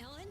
Ellen?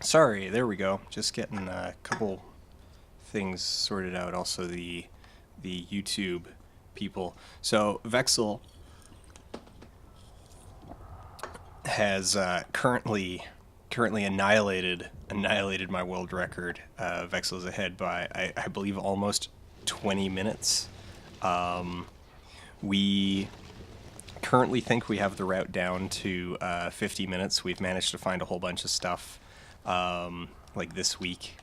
Sorry, there we go. Just getting a couple things sorted out. Also, the YouTube people. So Vexel has currently annihilated my world record. Vexel is ahead by I believe almost 20 minutes. We currently think we have the route down to 50 minutes. We've managed to find a whole bunch of stuff like this week.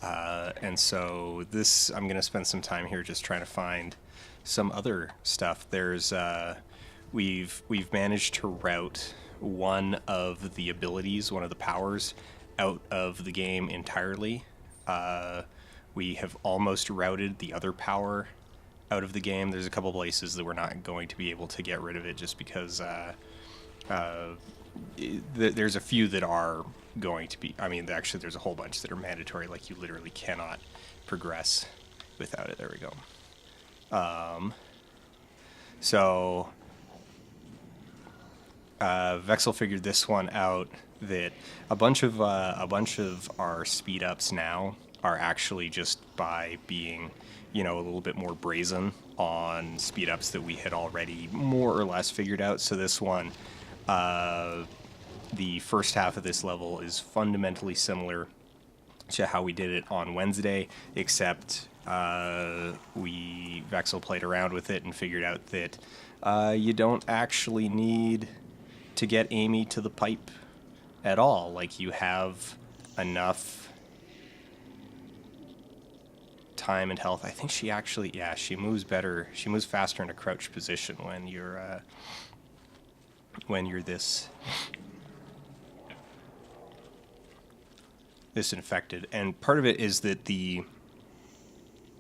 And so this, I'm going to spend some time here just trying to find some other stuff. There's, we've managed to route one of the abilities, one of the powers, out of the game entirely. We have almost routed the other power out of the game. There's a couple places that we're not going to be able to get rid of it just because there's a few that are going to be, I mean, actually there's a whole bunch that are mandatory, like you literally cannot progress without it. There we go. So Vexel figured this one out, that a bunch of our speed ups now are actually just by being, you know, a little bit more brazen on speed ups that we had already more or less figured out. So this one, the first half of this level is fundamentally similar to how we did it on Wednesday, except Vexel played around with it and figured out that you don't actually need to get Amy to the pipe at all. Like, you have enough time and health. I think she actually, yeah, she moves better. She moves faster in a crouched position when you're this infected. And part of it is that the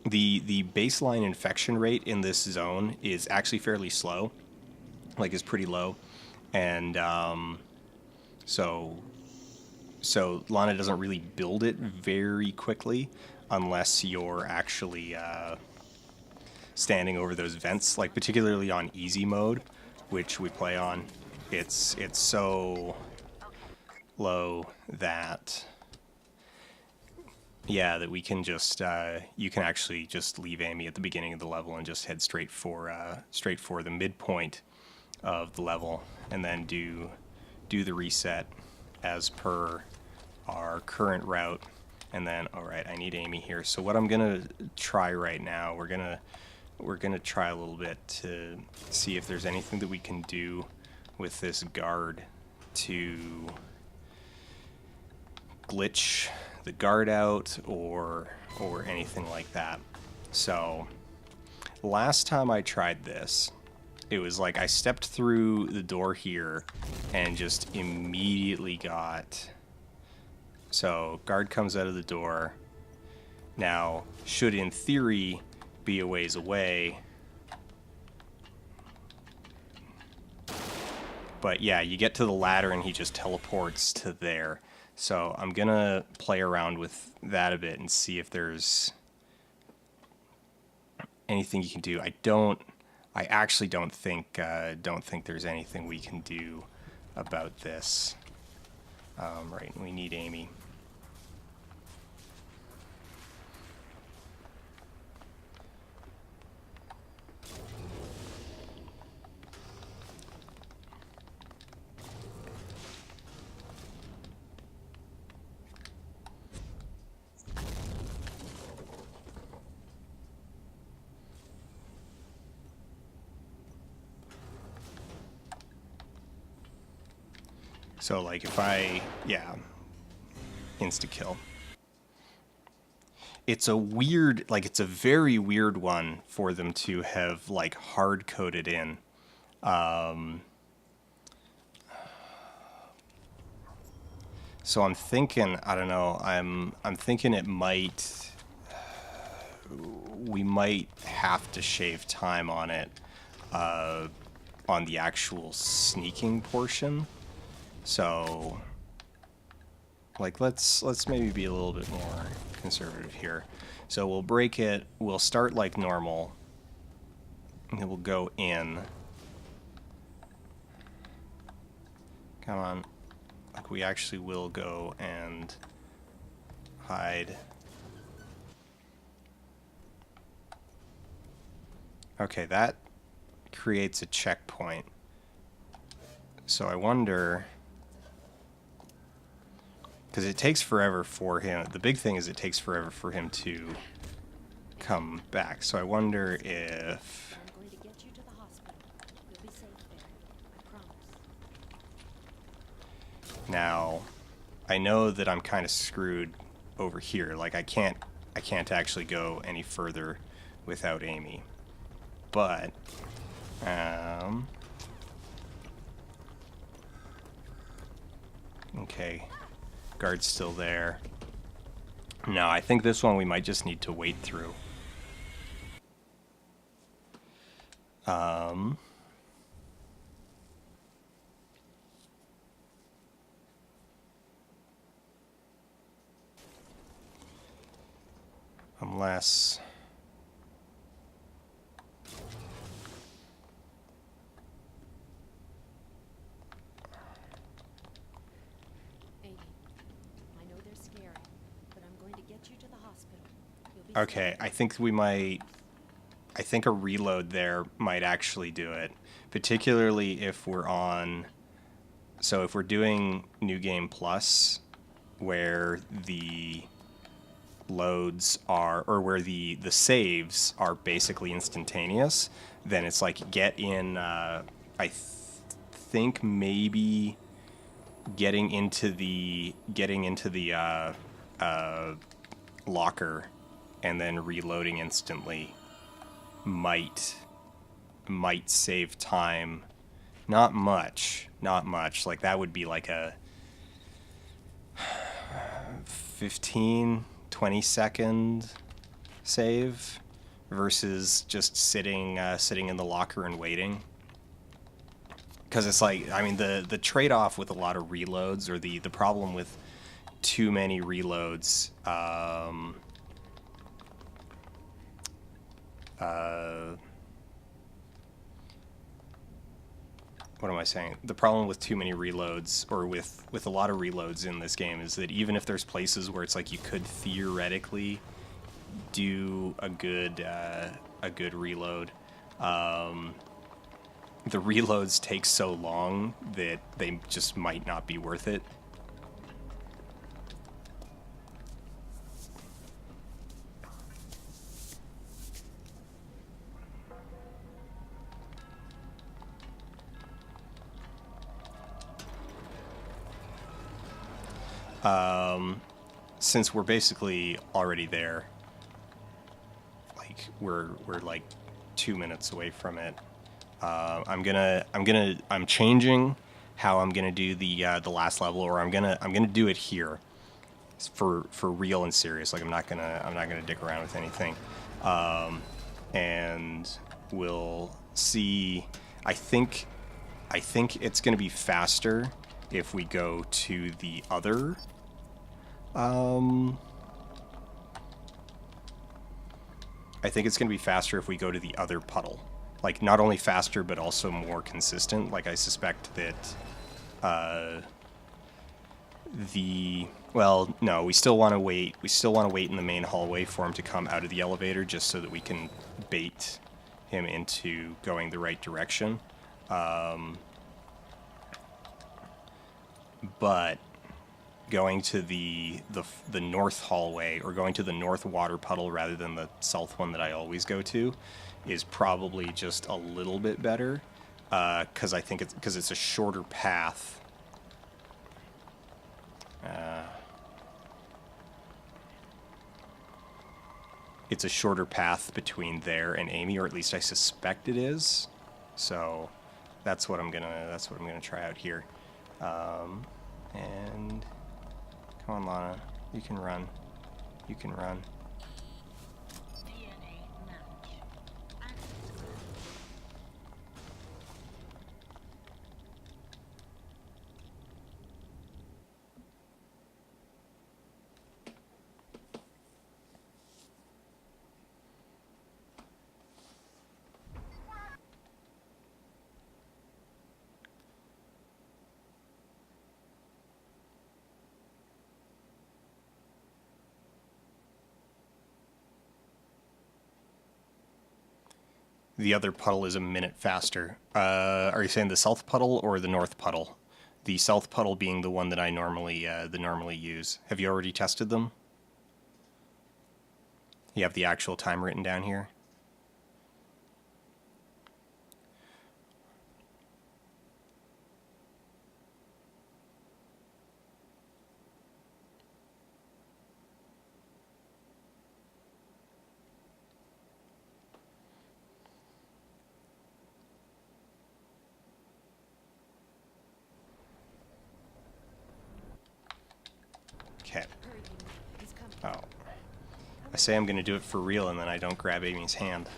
baseline infection rate in this zone is actually fairly slow, like is pretty low, and so Lana doesn't really build it very quickly unless you're actually standing over those vents, like particularly on easy mode, which we play on. It's so low that, yeah, that we can just you can actually just leave Amy at the beginning of the level and just head straight for the midpoint of the level, and then do the reset as per our current route. And then, all right, I need Amy here. So what I'm gonna try right now, we're gonna we're gonna try a little bit to see if there's anything that we can do with this guard to glitch the guard out or anything like that. So last time I tried this, it was like I stepped through the door here and just immediately got... So guard comes out of the door. Now, should in theory be a ways away. But yeah, you get to the ladder and he just teleports to there. So I'm gonna play around with that a bit and see if there's anything you can do. I actually don't think there's anything we can do about this. Right, we need Amy. So like if yeah, insta-kill. It's a weird, like it's a very weird one for them to have like hard-coded in. So I'm thinking, I don't know, I'm thinking it might, we might have to shave time on it, on the actual sneaking portion. So, like, let's maybe be a little bit more conservative here. So we'll break it, we'll start like normal, and then we'll go in. Come on. Like, we actually will go and hide. Okay, that creates a checkpoint. So I wonder... Because it takes forever for him. The big thing is it takes forever for him to come back. So I wonder if... I'm going to get you to the hospital. You'll be safe there. I promise. Now, I know that I'm kind of screwed over here. Like I can't actually go any further without Amy. But okay. Guard's still there. No, I think this one we might just need to wait through. Unless... Okay, I think we might... I think a reload there might actually do it. Particularly if we're on... So if we're doing New Game Plus, where the loads are... Or where the saves are basically instantaneous, then it's like get in... I think maybe getting into the locker and then reloading instantly might save time. Not much. Like that would be like a 15, 20 second save versus just sitting in the locker and waiting. Because it's like, I mean, the trade-off with a lot of reloads, or the problem with too many reloads, what am I saying? The problem with too many reloads, or with a lot of reloads in this game, is that even if there's places where it's like you could theoretically do a good reload, the reloads take so long that they just might not be worth it. Since we're basically already there, like we're like 2 minutes away from it. I'm changing how I'm gonna do the last level, or I'm gonna do it here for real and serious. Like I'm not gonna dick around with anything, and we'll see. I think it's gonna be faster if we go to the other. I think it's gonna be faster if we go to the other puddle. Like, not only faster, but also more consistent. Like, I suspect that, well, no, we still want to wait. We still want to wait in the main hallway for him to come out of the elevator, just so that we can bait him into going the right direction. But going to the north hallway, or going to the north water puddle rather than the south one that I always go to, is probably just a little bit better, because I think it's a shorter path. It's a shorter path between there and Amy, or at least I suspect it is. So that's what I'm gonna try out here. And come on, Lana, you can run. You can run. The other puddle is a minute faster. Are you saying the south puddle or the north puddle? The south puddle being the one that I normally use. Have you already tested them? You have the actual time written down here? Okay. Oh. I say I'm going to do it for real, and then I don't grab Amy's hand.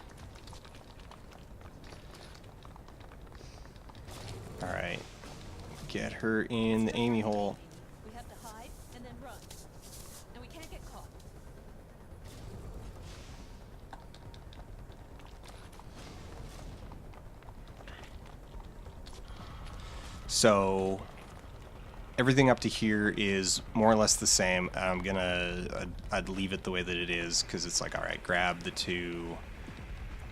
Alright. Get her in the Amy hole. We have to hide and then run. And we can't get caught. So everything up to here is more or less the same. I'd leave it the way that it is, because it's like, all right, grab the 2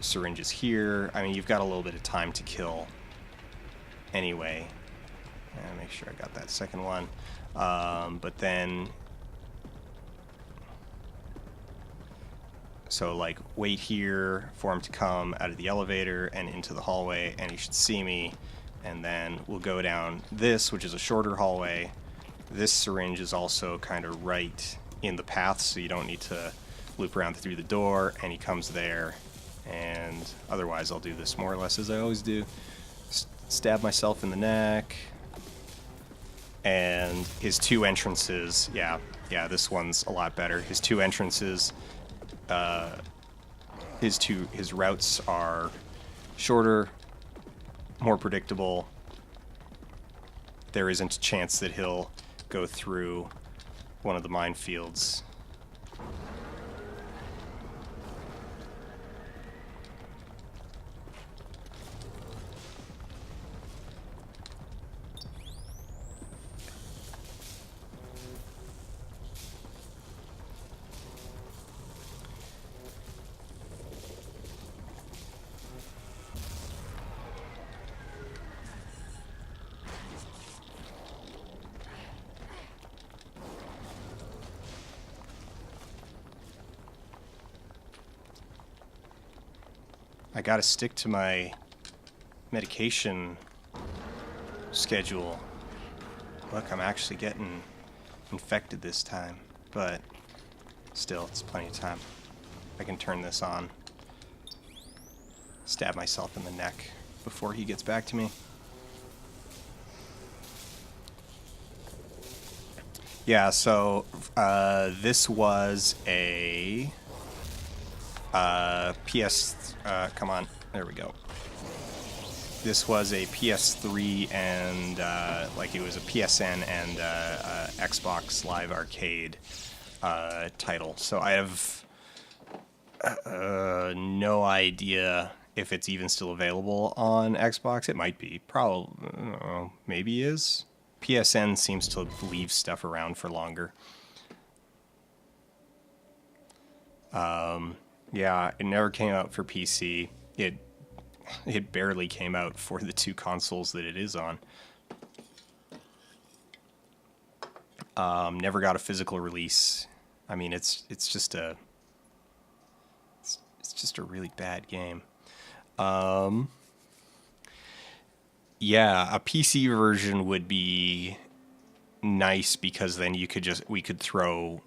syringes here. I mean, you've got a little bit of time to kill anyway. And make sure I got that second one. But then, so like, wait here for him to come out of the elevator and into the hallway, and he should see me. And then we'll go down this, which is a shorter hallway. This syringe is also kind of right in the path, so you don't need to loop around through the door, and he comes there. And otherwise I'll do this more or less as I always do. Stab myself in the neck. And his 2 entrances, yeah, this one's a lot better. His 2 entrances, his routes are shorter, more predictable. There isn't a chance that he'll go through one of the minefields. I gotta stick to my medication schedule. Look, I'm actually getting infected this time, but still, it's plenty of time. I can turn this on. Stab myself in the neck before he gets back to me. Yeah, so this was a PS. Come on, there we go. This was a PS3 and like it was a PSN and Xbox Live Arcade title. So I have no idea if it's even still available on Xbox. It might be. Probably. Maybe is. PSN seems to leave stuff around for longer. Yeah, it never came out for PC. It barely came out for the two consoles that it is on. Never got a physical release. I mean, it's just a really bad game. Yeah, a PC version would be nice because then we could throw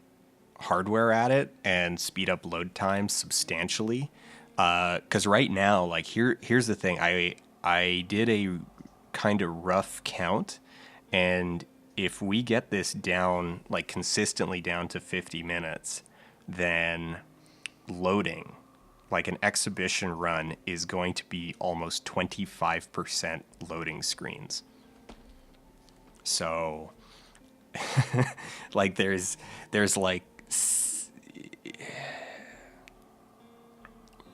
hardware at it and speed up load times substantially. Because right now, like here's the thing, I did a kind of rough count, and if we get this down like consistently down to 50 minutes, then loading, like an exhibition run, is going to be almost 25% loading screens. So, like there's like,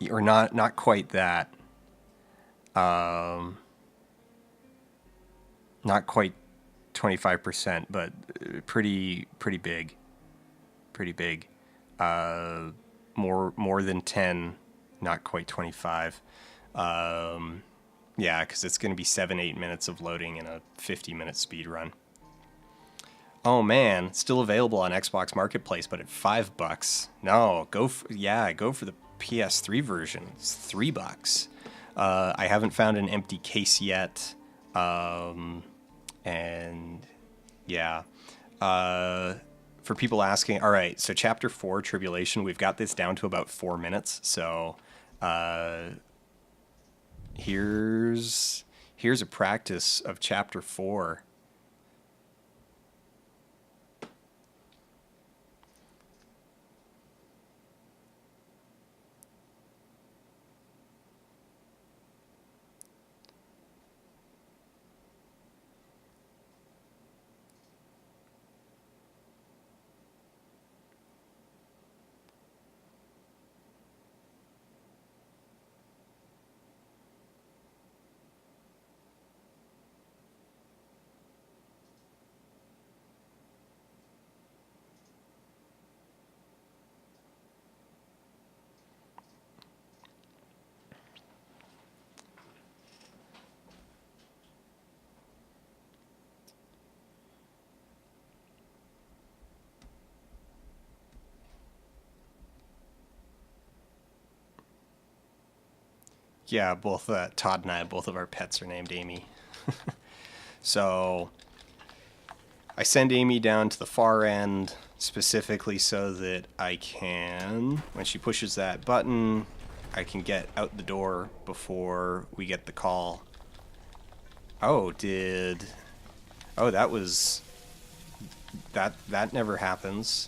or not quite that. Not quite 25%, but pretty big. Pretty big. More than 10. Not quite 25. Yeah, because it's going to be 7-8 minutes of loading in a 50-minute speed run. Oh man, still available on Xbox Marketplace, but at $5. No, go for the PS3 version. It's $3. I haven't found an empty case yet. And yeah. For people asking, all right, so Chapter 4, Tribulation, we've got this down to about 4 minutes. So here's a practice of Chapter 4. Yeah, both Todd and I, both of our pets are named Amy. So I send Amy down to the far end specifically so that I can, when she pushes that button, I can get out the door before we get the call. Oh, that never happens.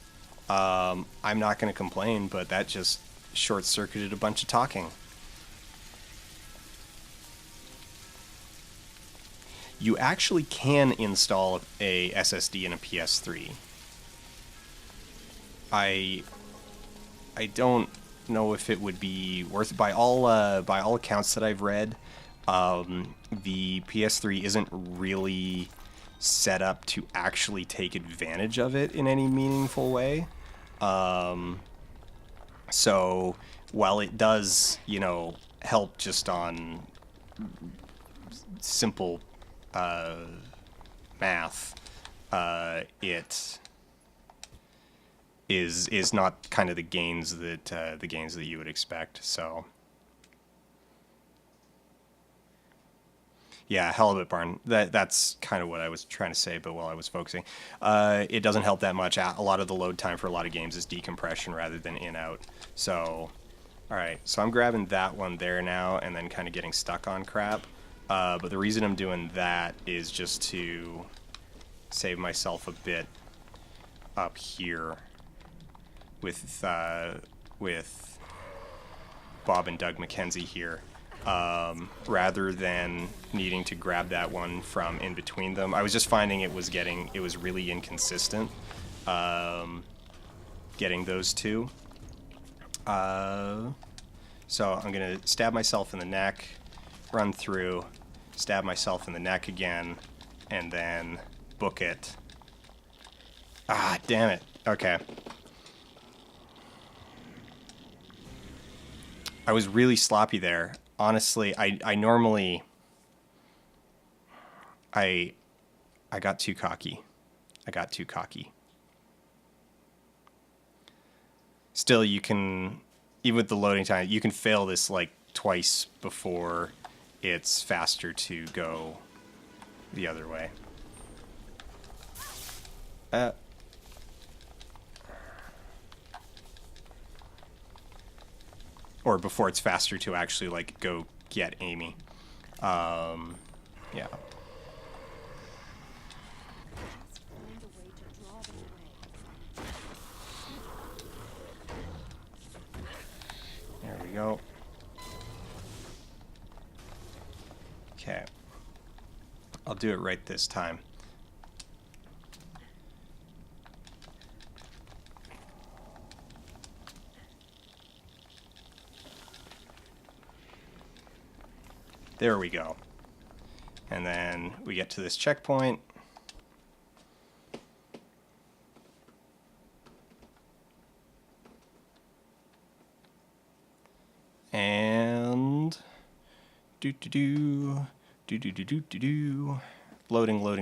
I'm not going to complain, but that just short-circuited a bunch of talking. You actually can install a SSD in a PS3. I don't know if it would be worth. By all accounts that I've read, the PS3 isn't really set up to actually take advantage of it in any meaningful way. So while it does, help just on simple math, it is not kind of the gains that you would expect. So Yeah, halibut barn. That's kind of what I was trying to say, but while I was focusing, it doesn't help that much. A lot of the load time for a lot of games is decompression rather than in out. So, all right. So I'm grabbing that one there now, and then kind of getting stuck on crap. But the reason I'm doing that is just to save myself a bit up here with Bob and Doug McKenzie here. Rather than needing to grab that one from in between them. I was just finding it was really inconsistent, getting those two. So I'm going to stab myself in the neck, run through, stab myself in the neck again, and then book it. Ah, damn it. Okay. I was really sloppy there. Honestly, I normally... I got too cocky. I got too cocky. Still, you can... Even with the loading time, you can fail this like twice before it's faster to go the other way. Or before it's faster to actually like go get Amy. Yeah. Find a way to draw them away. There we go. Okay. I'll do it right this time. There we go. And then we get to this checkpoint. And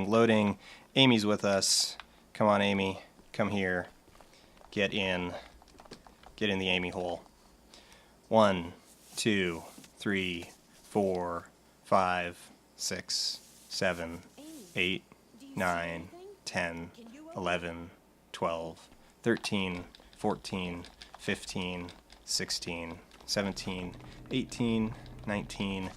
loading. Amy's with us. Come on, Amy. Come here. Get in the Amy hole. 1, 2, 3, 4, 5, 6, 7, 8, 9, 10, 11, 12, 13, 14, 15, 16, 17, 18, 19,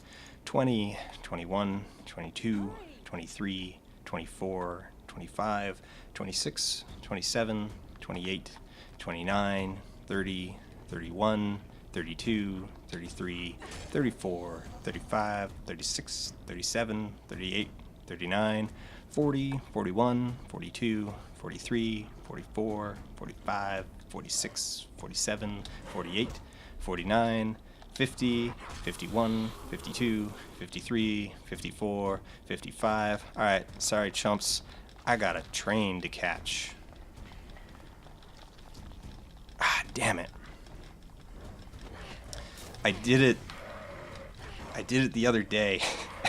20, 21, 22, 23, 24, 25, 26, 27, 28, 29, 30, 31, 32, 33, 34, 35, 36, 37, 38, 39, 40, 41, 42, 43, 44, 45, 46, 47, 48, 49, 50, 51, 52, 53, 54, 55. All right, sorry, chumps. I got a train to catch. Ah, damn it. I did it the other day,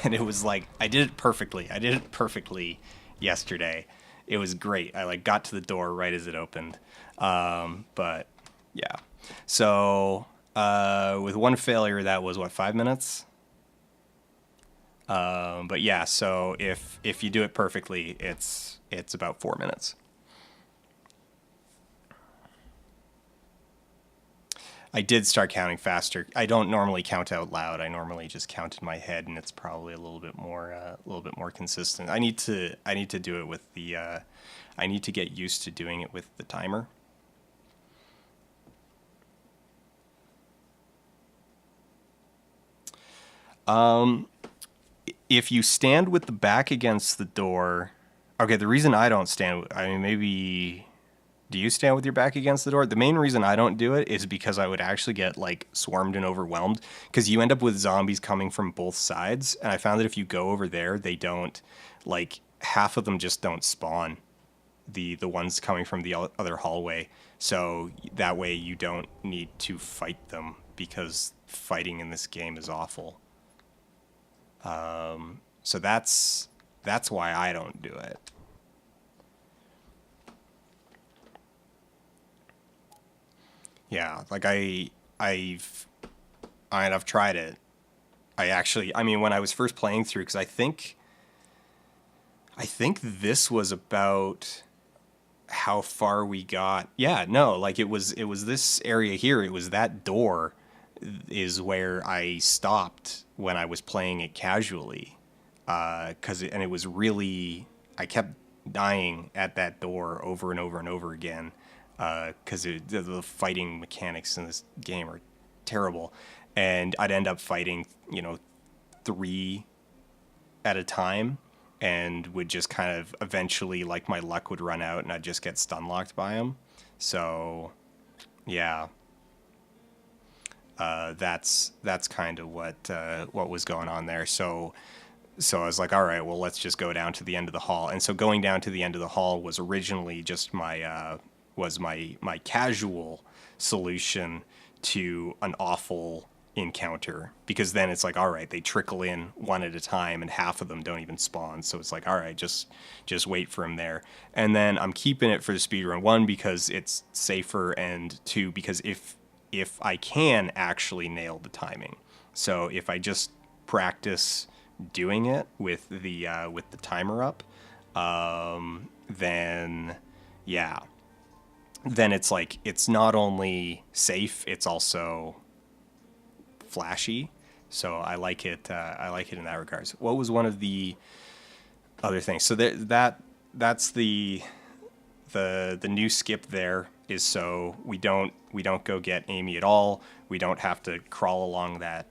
and it was like, I did it perfectly yesterday. It was great. I like got to the door right as it opened. But yeah. So, with one failure, that was what, 5 minutes? But yeah, so if you do it perfectly, it's about 4 minutes. I did start counting faster. I don't normally count out loud. I normally just count in my head, and it's probably a little bit more consistent. I need to do it with the. I need to get used to doing it with the timer. If you stand with the back against the door, okay. The reason I don't stand, I mean, maybe. Do you stand with your back against the door? The main reason I don't do it is because I would actually get like swarmed and overwhelmed, because you end up with zombies coming from both sides. And I found that if you go over there, they don't, like, half of them just don't spawn, the ones coming from the other hallway. So that way you don't need to fight them, because fighting in this game is awful. So that's why I don't do it. Yeah, like I've tried it, I mean, when I was first playing through, because I think this was about how far we got. Yeah, no, like it was this area here. It was that door is where I stopped when I was playing it casually. And it was really, I kept dying at that door over and over and over again. Because the fighting mechanics in this game are terrible, and I'd end up fighting, you know, three at a time, and would just kind of eventually, like, my luck would run out and I'd just get stun locked by him. So yeah, that's kind of what was going on there. So I was like, all right, well, let's just go down to the end of the hall. And so going down to the end of the hall was originally just my casual solution to an awful encounter, because then it's like, all right, they trickle in one at a time and half of them don't even spawn. So it's like, all right, just wait for him there. And then I'm keeping it for the speedrun, one, because it's safer, and two, because if I can actually nail the timing. So if I just practice doing it with the timer up, then yeah, then it's like, it's not only safe, it's also flashy. So I like it. I like it in that regards. What was one of the other things? So that's the new skip there is, so we don't go get Amy at all. We don't have to crawl along that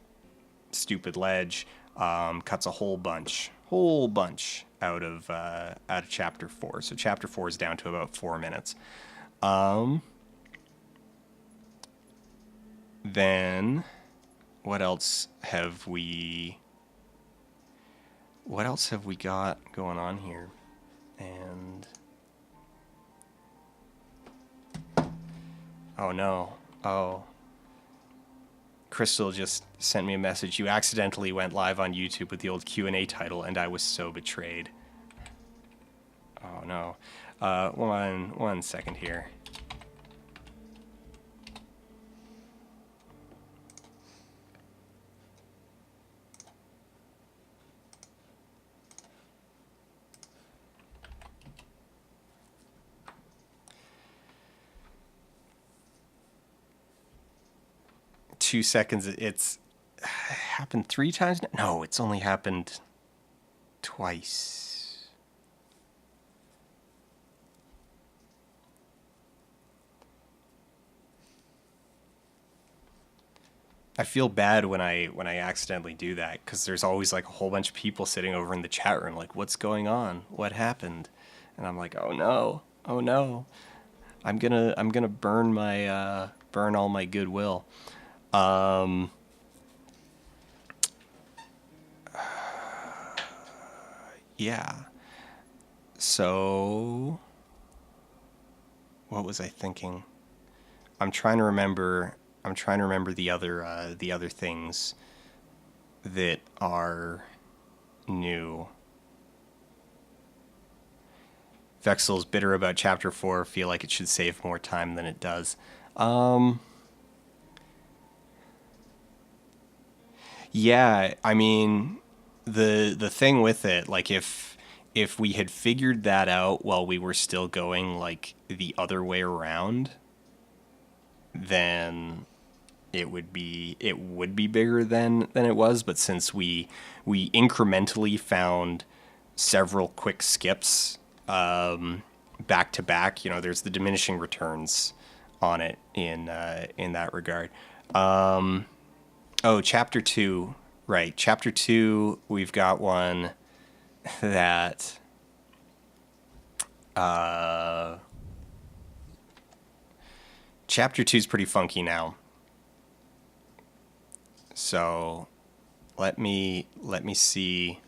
stupid ledge. Cuts a whole bunch out of chapter 4. So chapter 4 is down to about 4 minutes. Then what else have we got going on here? And oh no. Oh, Crystal just sent me a message. You accidentally went live on YouTube with the old Q&A title, and I was so betrayed. Oh no. One second here. 2 seconds. It's happened 3 times now? No, it's only happened twice. I feel bad when I accidentally do that, because there's always like a whole bunch of people sitting over in the chat room like, what's going on? What happened? And I'm like, oh no. Oh no. I'm gonna burn my burn all my goodwill. Yeah. So what was I thinking? I'm trying to remember the other things that are new. Vexel's bitter about chapter 4, feel like it should save more time than it does. Yeah, I mean, the thing with it, like, if we had figured that out while we were still going like the other way around, then it would be bigger than it was. But since we incrementally found several quick skips back to back, you know, there's the diminishing returns on it in that regard. Oh, chapter 2. Right. Chapter 2, we've got one that chapter 2 is pretty funky now. So let me see.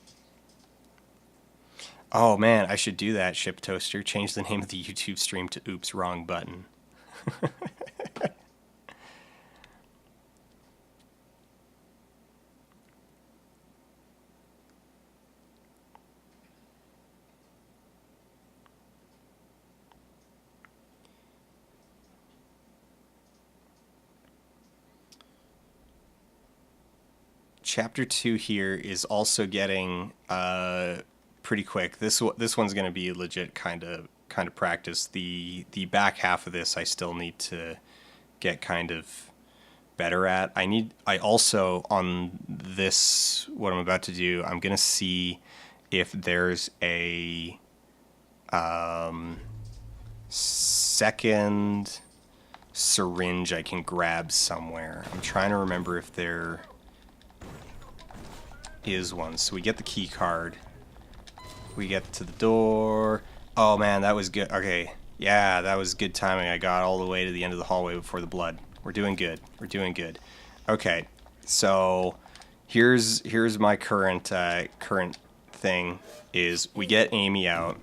Oh man, I should do that, Ship Toaster. Change the name of the YouTube stream to Oops, Wrong Button. chapter 2 here is also getting pretty quick. This one's going to be legit kind of practice. The back half of this I still need to get kind of better at. I also on this what I'm about to do, I'm going to see if there's a second syringe I can grab somewhere. I'm trying to remember if there is one. So we get the key card. We get to the door. Oh man, that was good. Okay. Yeah, that was good timing. I got all the way to the end of the hallway before the blood. We're doing good. We're doing good. Okay. So here's my current thing is we get Amy out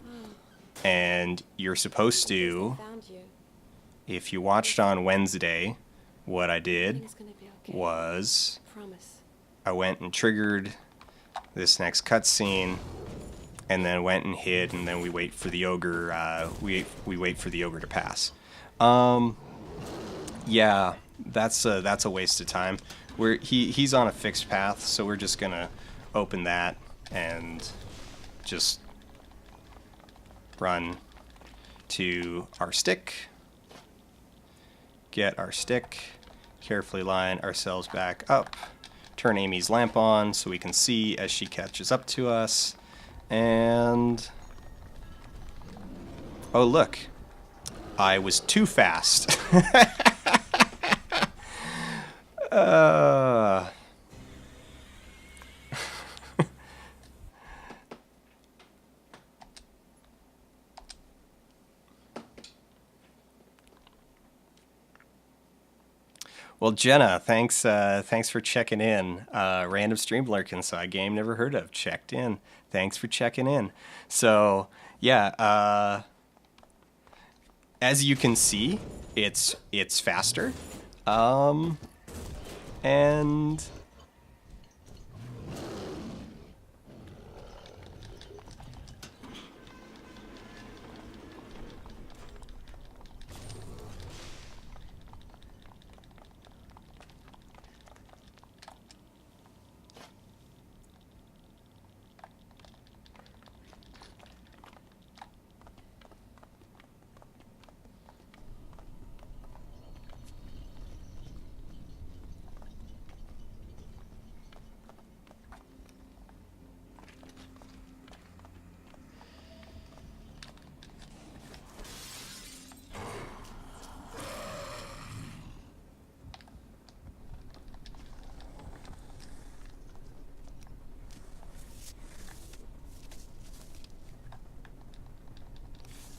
and you're supposed to, if you watched on Wednesday, what I did was I went and triggered this next cutscene, and then went and hid, and then we wait for the ogre. We wait for the ogre to pass. Yeah, that's a waste of time. He's on a fixed path, so we're just gonna open that and just run to our stick. Get our stick. Carefully line ourselves back up. Turn Amy's lamp on so we can see as she catches up to us. And oh look, I was too fast. Well, Jenna, thanks for checking in. Random stream lurking, so a game never heard of. Checked in. Thanks for checking in. So yeah, as you can see, it's faster, and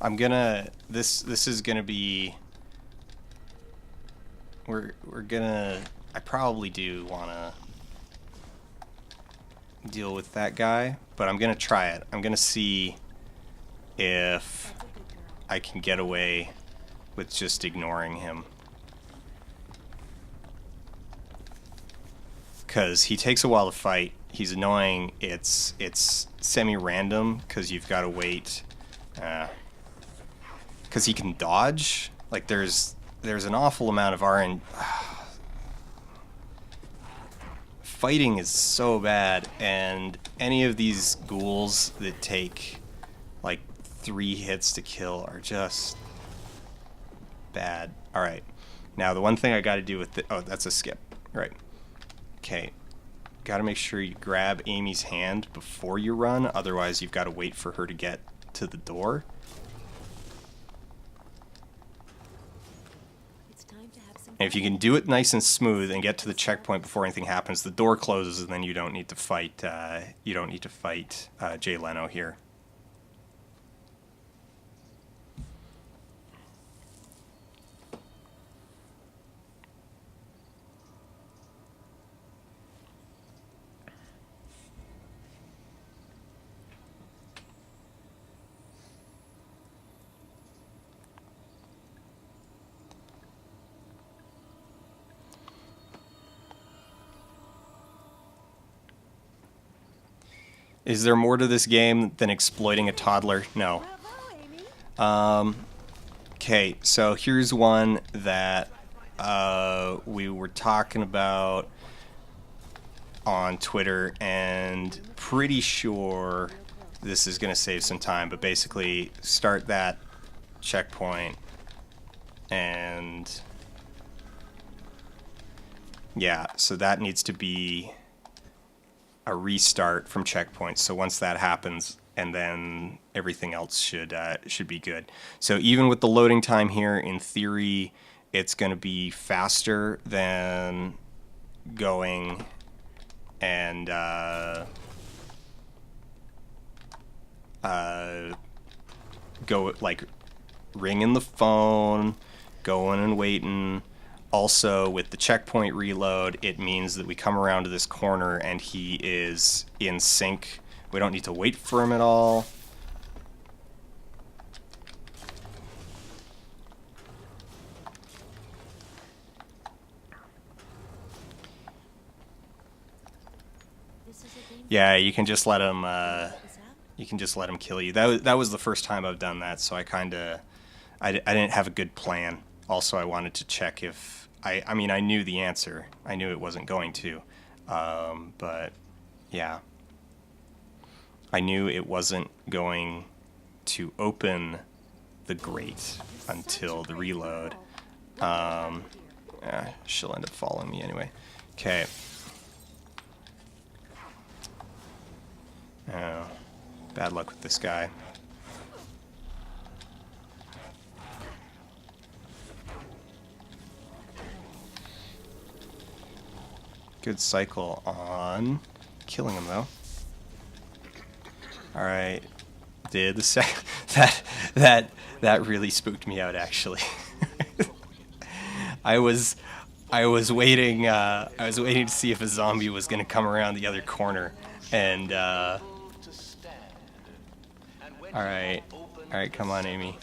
I'm gonna this is gonna be we're gonna I probably do wanna deal with that guy, but I'm gonna try it. I'm gonna see if I can get away with just ignoring him, because he takes a while to fight. He's annoying. It's semi-random because you've got to wait. Because he can dodge. Like there's an awful amount of RNG. Fighting is so bad, and any of these ghouls that take like 3 hits to kill are just bad. All right, now the one thing I got to do with oh, that's a skip, right? Okay, got to make sure you grab Amy's hand before you run, otherwise you've got to wait for her to get to the door. And if you can do it nice and smooth and get to the checkpoint before anything happens, the door closes, and then you don't need to fight. Jay Leno here. Is there more to this game than exploiting a toddler? No. Okay, so here's one that we were talking about. on Twitter, and pretty sure this is going to save some time, but basically start that checkpoint and yeah, so that needs to be a restart from checkpoint. So once that happens, and then everything else should be good. So even with the loading time here, in theory, it's going to be faster than going and go like ringing the phone, going and waiting. Also, with the checkpoint reload, it means that we come around to this corner and he is in sync. We don't need to wait for him at all. Yeah, you can just let him. You can just let him kill you. That was the first time I've done that, so I didn't have a good plan. Also, I wanted to check if I mean I knew the answer. I knew it wasn't going to, but yeah, I knew it wasn't going to open the grate until the reload. She'll end up following me anyway. Okay. Oh, bad luck with this guy. Good cycle on killing him though. All right, did the that really spooked me out actually. I was waiting to see if a zombie was gonna come around the other corner, and all right, come on, Amy.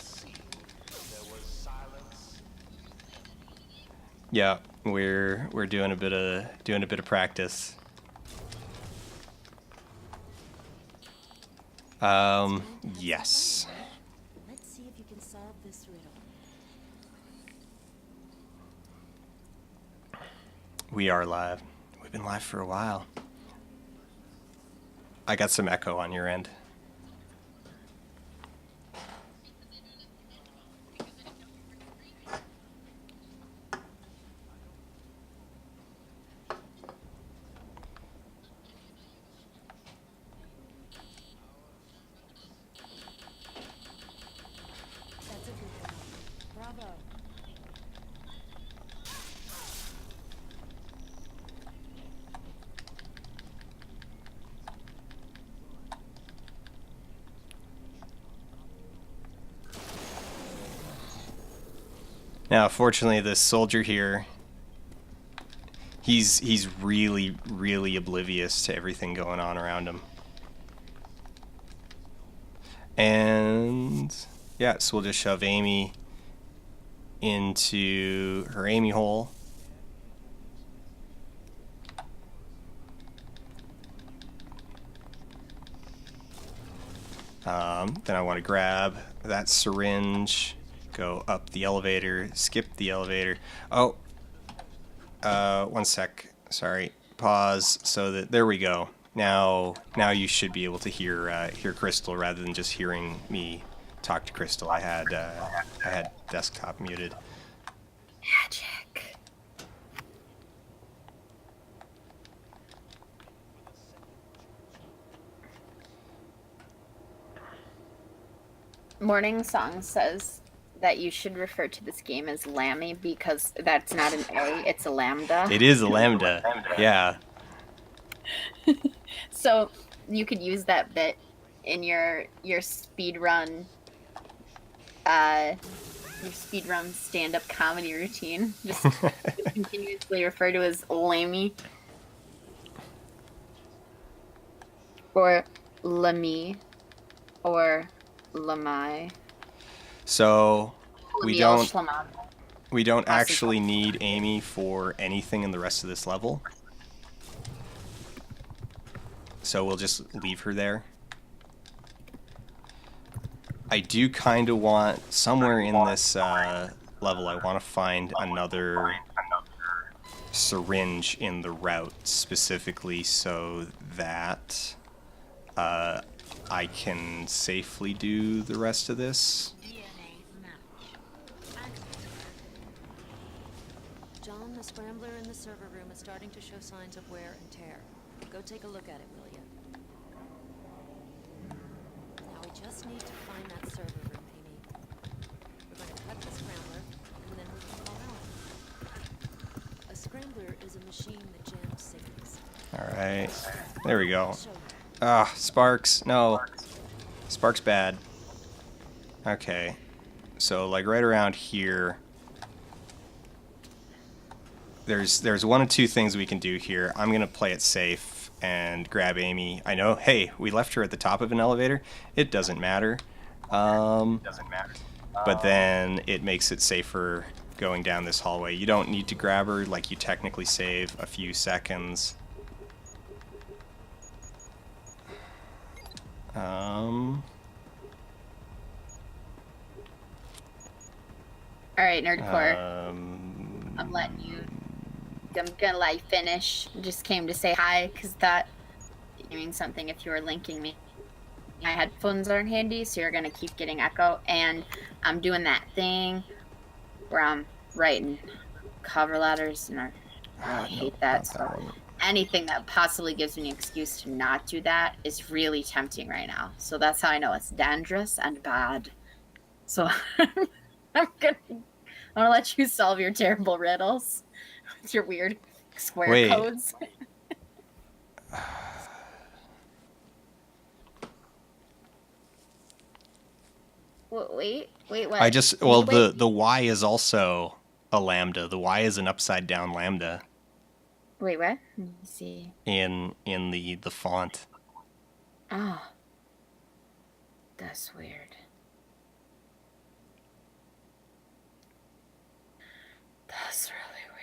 Yeah, we're doing a bit of practice. Yes. Let's see if you can solve this riddle. We are live. We've been live for a while. I got some echo on your end. That's a good one. Bravo. Now, fortunately, this soldier here, he's really oblivious to everything going on around him. And yeah, so we'll just shove Amy into her Amy hole. Then I want to grab that syringe, go up the elevator, skip the elevator. Oh, one sec. Sorry. Pause. So that there we go. Now you should be able to hear Crystal rather than just hearing me talk to Crystal. I had desktop muted. Magic. Morning Song says that you should refer to this game as Lammy because that's not an A, it's a lambda. It is a lambda. Yeah. So you could use that bit in your speedrun stand-up comedy routine. Just continuously refer to as Lammy or Lammy or Lamai. So we don't Schlemazel. actually need Amy for anything in the rest of this level. So we'll just leave her there. I do kind of want, somewhere in this level, I want to find another syringe in the route specifically so that I can safely do the rest of this. John, the scrambler in the server room is starting to show signs of wear and tear. Go take a look at it, will you? Now we just need to find that server room, Amy. We're going to cut the scrambler, and then we can call out. A scrambler is a machine that jams signals. Alright. There we go. I'll show you. Ah, Sparks. No. Sparks bad. Okay. So, like, right around here, there's one of two things we can do here. I'm going to play it safe and grab Amy. I know, hey, we left her at the top of an elevator. It doesn't matter. But then it makes it safer going down this hallway. You don't need to grab her. Like, you technically save a few seconds. Alright, Nerdcore. I'm letting you. I'm gonna let you finish. Just came to say hi, because that doing something if you were linking me. My headphones aren't handy, so you're gonna keep getting echo. And I'm doing that thing where I'm writing cover letters, and I really hate that. So anything that possibly gives me an excuse to not do that is really tempting right now. So that's how I know it's dangerous and bad. So I'm gonna let you solve your terrible riddles with your weird square codes. Wait, what? I just, well, the Y is also a lambda. The Y is an upside down lambda. Wait, what? Let me see. In the font. Oh. That's weird. That's really weird.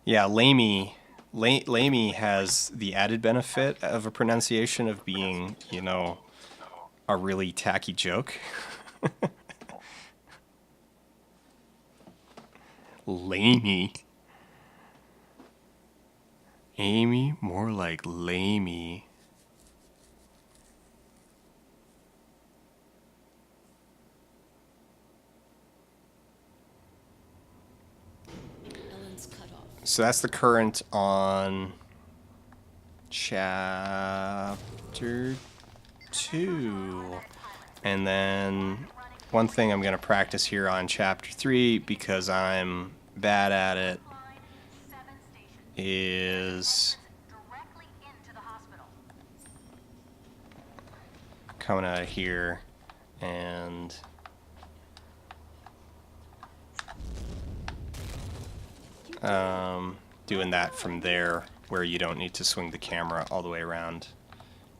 Yeah, Lamey has the added benefit of a pronunciation of being, you know, a really tacky joke. Lamey. Amy, more like Lamey. Ellen's cut off. So that's the current on chapter 2. And then one thing I'm going to practice here on chapter 3, because I'm bad at it, is coming out of here and doing that from there, where you don't need to swing the camera all the way around.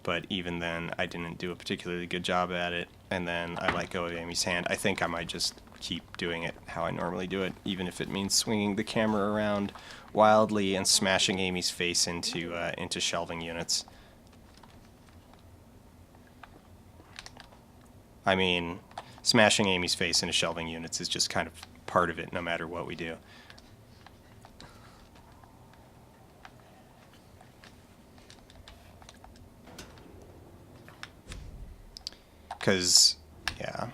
But even then, I didn't do a particularly good job at it, and then I let go of Amy's hand. I think I might just keep doing it how I normally do it, even if it means swinging the camera around wildly and smashing Amy's face into shelving units. I mean, smashing Amy's face into shelving units is just kind of part of it, no matter what we do. Because, yeah.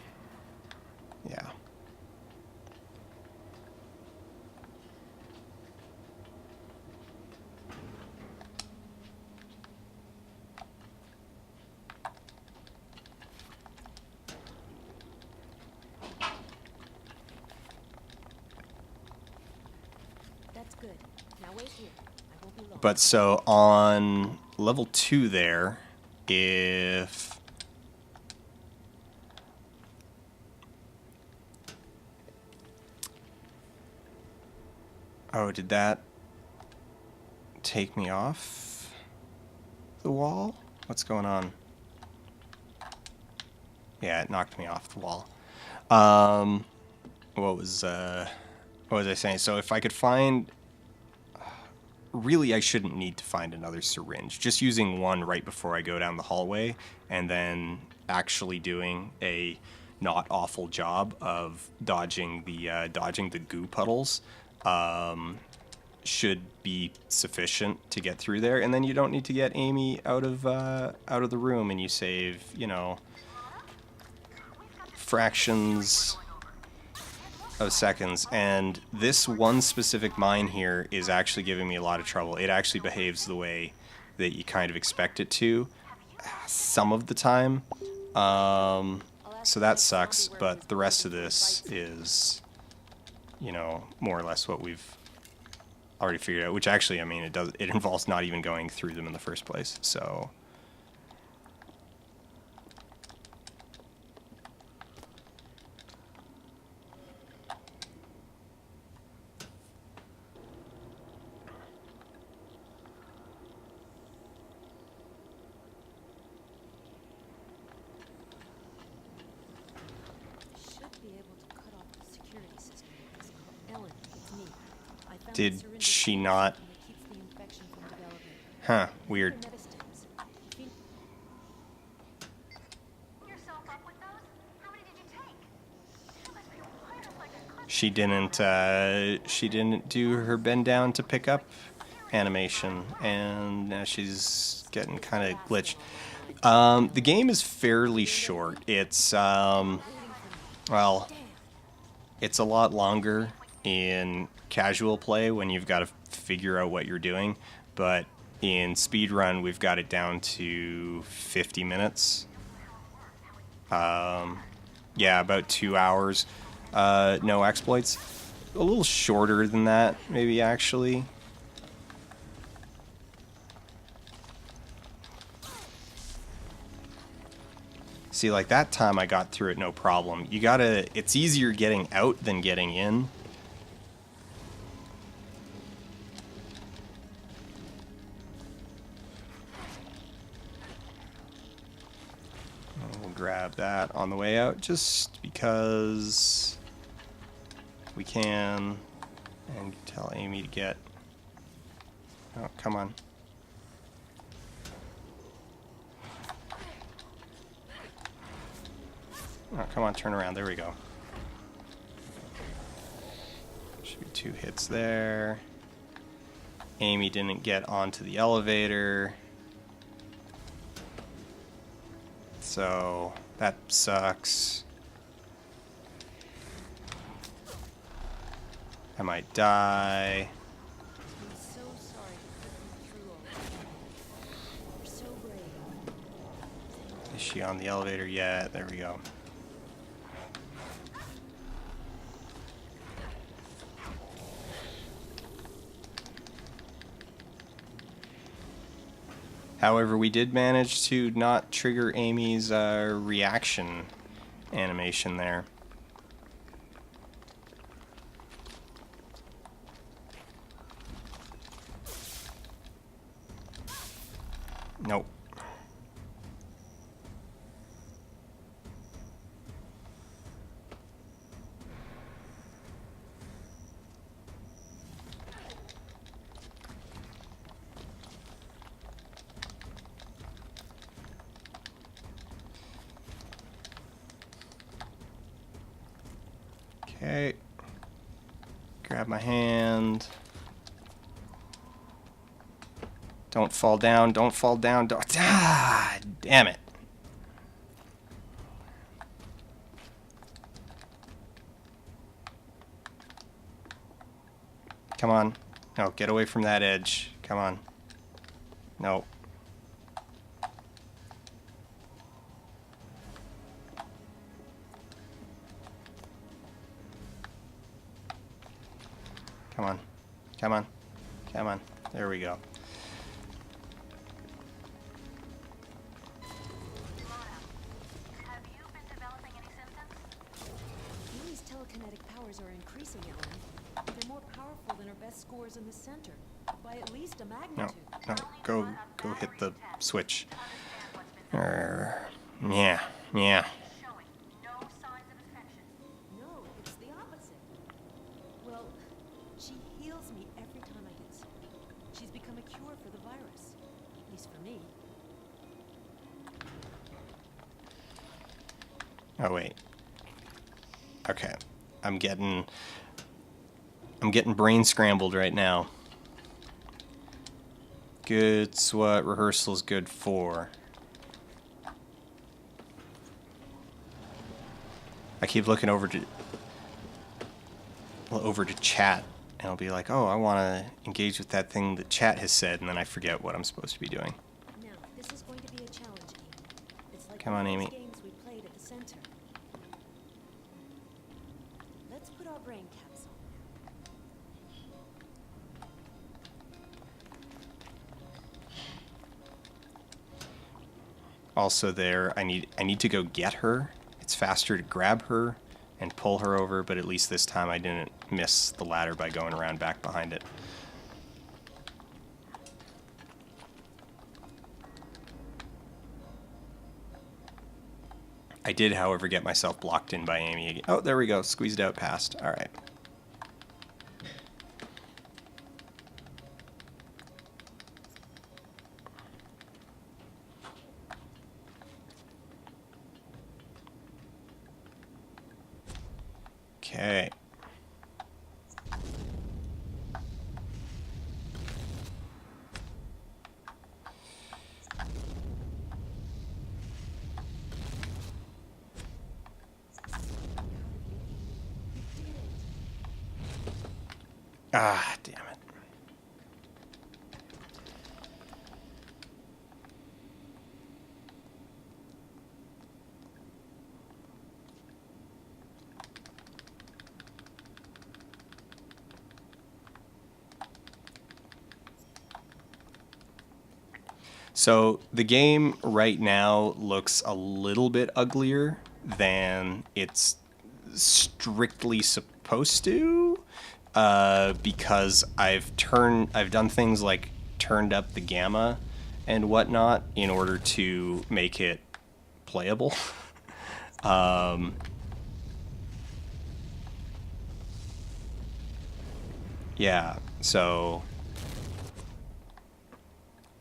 That's good. Now wait here. I won't be long. But so on level 2 there, if... Oh, did that take me off the wall? What's going on? Yeah, it knocked me off the wall. What was I saying? So if I could find... Really, I shouldn't need to find another syringe. Just using one right before I go down the hallway, and then actually doing a not awful job of dodging the goo puddles should be sufficient to get through there, and then you don't need to get Amy out of the room, and you save, you know, fractions of seconds. And this one specific mine here is actually giving me a lot of trouble. It actually behaves the way that you kind of expect it to some of the time. So that sucks, but the rest of this is, you know, more or less what we've already figured out, which actually, I mean, it involves not even going through them in the first place. So did she not? Huh, weird. She didn't do her bend down to pick up animation, and now she's getting kind of glitched. The game is fairly short. It's well, it's a lot longer in casual play when you've got to figure out what you're doing, but in speedrun we've got it down to 50 minutes. Yeah, about 2 hours. No exploits. A little shorter than that, maybe, actually. See, like that time I got through it no problem. You gotta, it's easier getting out than getting in. We'll grab that on the way out just because we can, and tell Amy to get, oh, come on. Oh, come on, turn around. There we go. Should be 2 hits there. Amy didn't get onto the elevator. So, that sucks. I might die. I'm so sorry to put you through all that. You're so brave. Is she on the elevator yet? There we go. However, we did manage to not trigger Amy's reaction animation there. Nope. Okay. Grab my hand. Don't fall down, don't fall down, don't. Ah, damn it. Come on. No, get away from that edge. Come on. No. Come on. Come on. Come on. There we go. Amy's telekinetic powers are increasing, Ellen. They're more powerful than her best scores in the center, by at least a No, magnitude. no. Go hit the switch. Yeah, yeah. No, it's the opposite. Well, she heals me every time I get sick. She's become a cure for the virus. At least for me. Oh, wait. Okay. I'm getting brain scrambled right now. Good's what rehearsal's good for. I keep looking over to chat, and I'll be like, oh, I want to engage with that thing that chat has said, and then I forget what I'm supposed to be doing. Now, this is going to be a challenge, Amy. It's like Come one on, of Amy. those games we played at the center. Let's put our brain caps on now. Also there, I need to go get her. It's faster to grab her and pull her over, but at least this time I didn't miss the ladder by going around back behind it. I did, however, get myself blocked in by Amy again. Oh, there we go. Squeezed out past. All right. Okay. Ah, damn it. So the game right now looks a little bit uglier than it's strictly supposed to, because I've done things like turned up the gamma and whatnot in order to make it playable. Yeah, so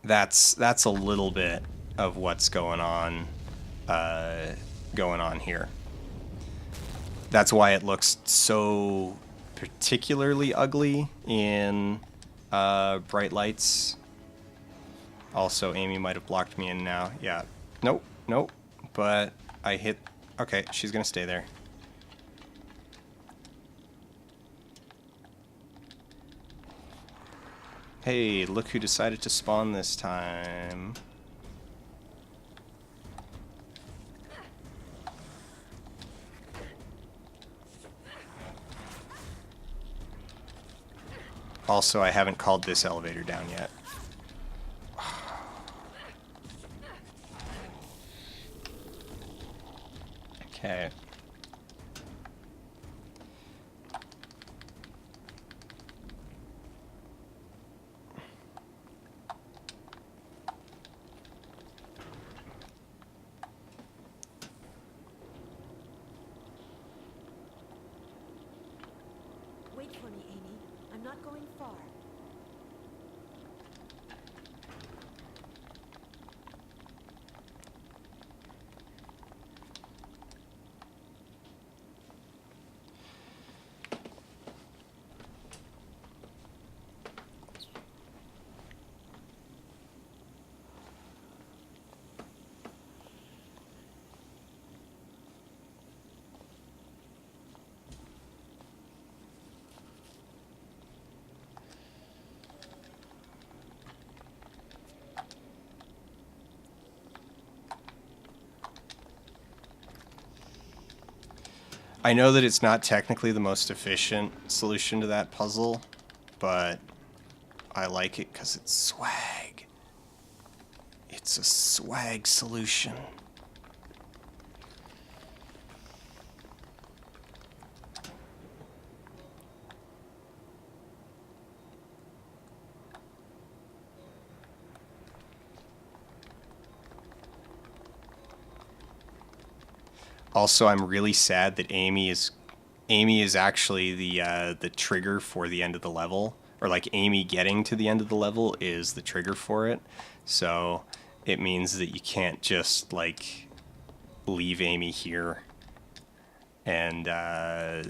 that's a little bit of what's going on here. That's why it looks so particularly ugly in bright lights. Also, Amy might have blocked me in now. Yeah. Nope. Nope. But I hit... Okay, she's gonna stay there. Hey, look who decided to spawn this time. Also, I haven't called this elevator down yet. Okay. Wait for me, Amy. I'm not going far. I know that it's not technically the most efficient solution to that puzzle, but I like it because it's swag. It's a swag solution. Also, I'm really sad that Amy is actually the trigger for the end of the level, or like Amy getting to the end of the level is the trigger for it. So it means that you can't just like leave Amy here And That's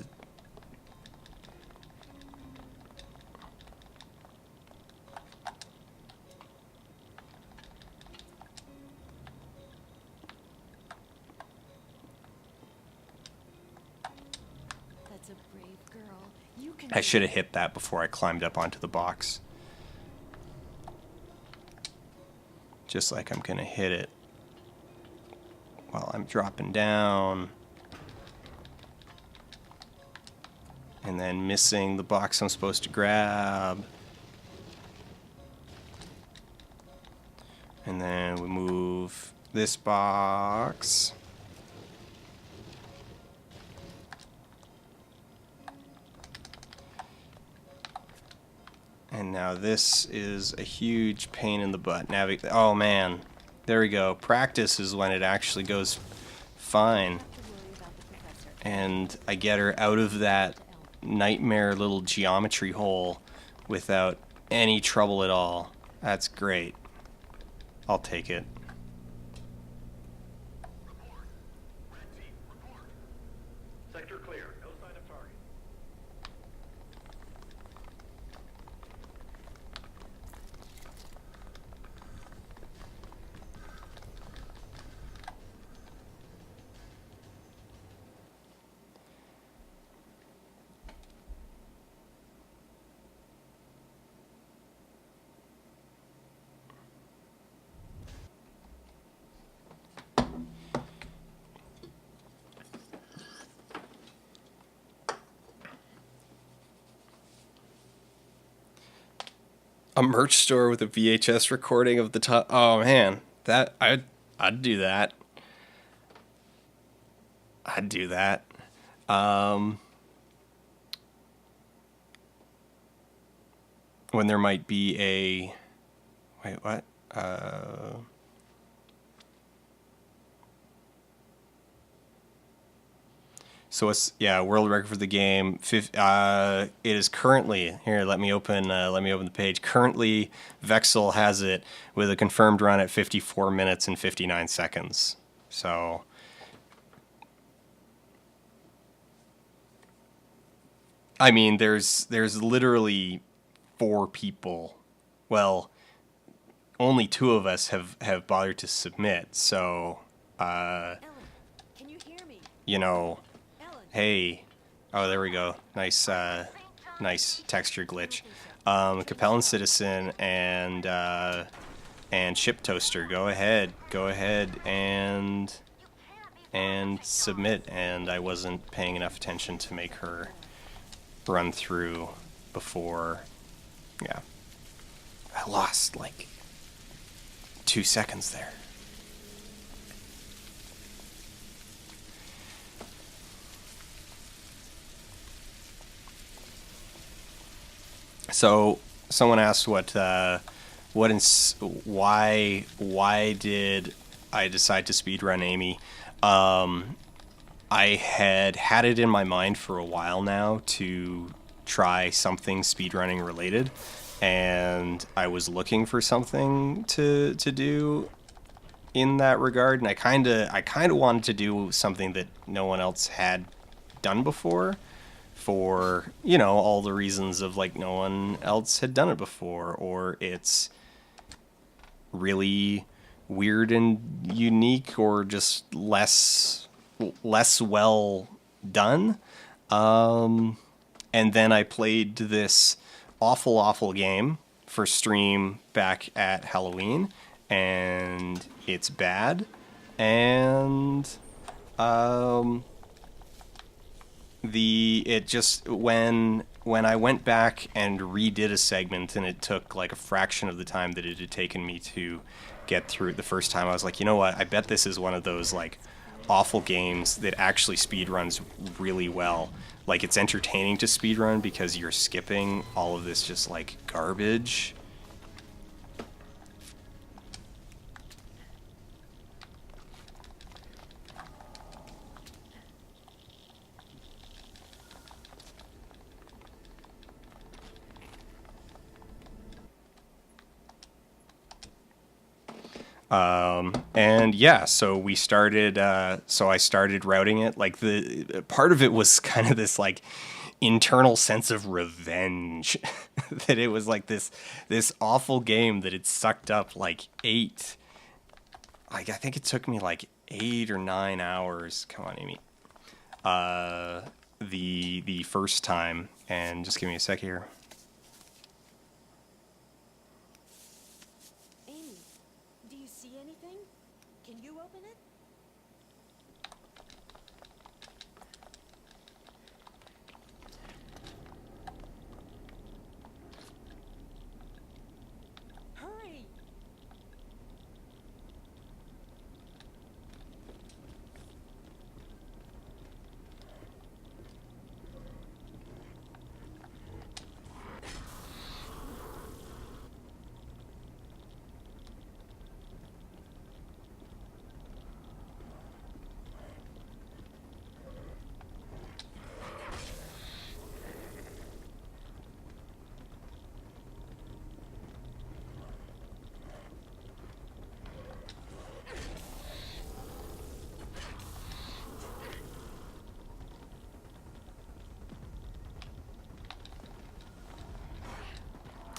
a brave girl. You can I should have hit that before I climbed up onto the box. Just like I'm gonna hit it while I'm dropping down. And then missing the box I'm supposed to grab. And then we move this box. And now this is a huge pain in the butt. Oh man, there we go. Practice is when it actually goes fine. And I get her out of that nightmare little geometry hole without any trouble at all. That's great. I'll take it. Sector clear. No sign of target. A merch store with a VHS recording of the top. Oh man, I'd do that. I'd do that. When there might be a wait, what? So it's world record for the game. It is currently here. Let me open the page. Currently, Vexel has it with a confirmed run at 54 minutes and 59 seconds. So, I mean, there's literally 4 people. Well, only 2 of us have bothered to submit. So, Ellen, can you hear me? you know. Ellen. Hey, oh, there we go. Nice, nice texture glitch. Capellan Citizen and Ship Toaster. Go ahead and submit. And I wasn't paying enough attention to make her run through before. Yeah, I lost like 2 seconds there. So someone asked why did I decide to speedrun Amy? I had it in my mind for a while now to try something speedrunning related, and I was looking for something to do in that regard, and I kind of wanted to do something that no one else had done before, for, you know, all the reasons of like no one else had done it before, or it's really weird and unique, or just less well done. And then I played this awful game for stream back at Halloween, and it's bad. And when I went back and redid a segment, and it took like a fraction of the time that it had taken me to get through it the first time, I was like, you know what? I bet this is one of those like awful games that actually speedruns really well. Like, it's entertaining to speedrun because you're skipping all of this just like garbage. And yeah, so we started. So I started routing it. Like the part of it was kind of this like internal sense of revenge that it was like this awful game that had sucked up like eight. Like I think it took me like 8 or 9 hours. Come on, Amy. The first time, and just give me a sec here. Amy, do you see anything? Can you open it? Hurry!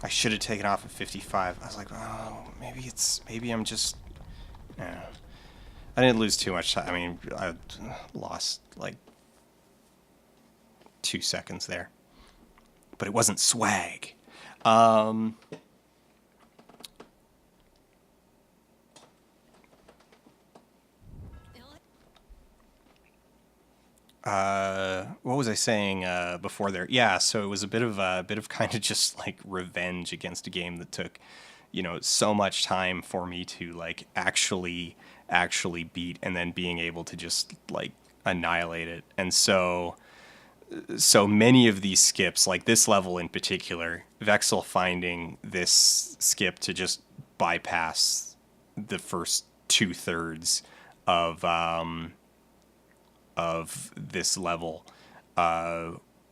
I should have taken off at 55. I was like, oh, maybe I'm just. Yeah. I didn't lose too much time. I mean, I lost like 2 seconds there, but it wasn't swag. What was I saying before there? Yeah, so it was a bit of kind of just like revenge against a game that took, so much time for me to like actually beat, and then being able to just like annihilate it. And so many of these skips, like this level in particular, Vexel finding this skip to just bypass the first 2/3 of this level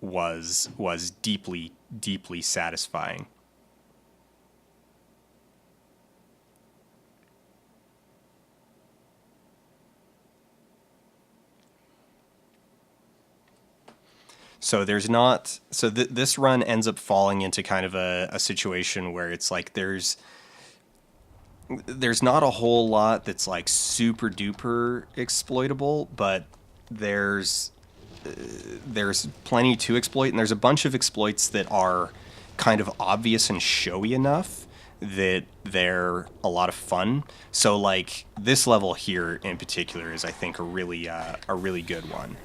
was deeply satisfying. So there's not so this run ends up falling into kind of a situation where it's like there's not a whole lot that's like super duper exploitable, but there's plenty to exploit, and there's a bunch of exploits that are kind of obvious and showy enough that they're a lot of fun. So like this level here in particular is, I think, a really good one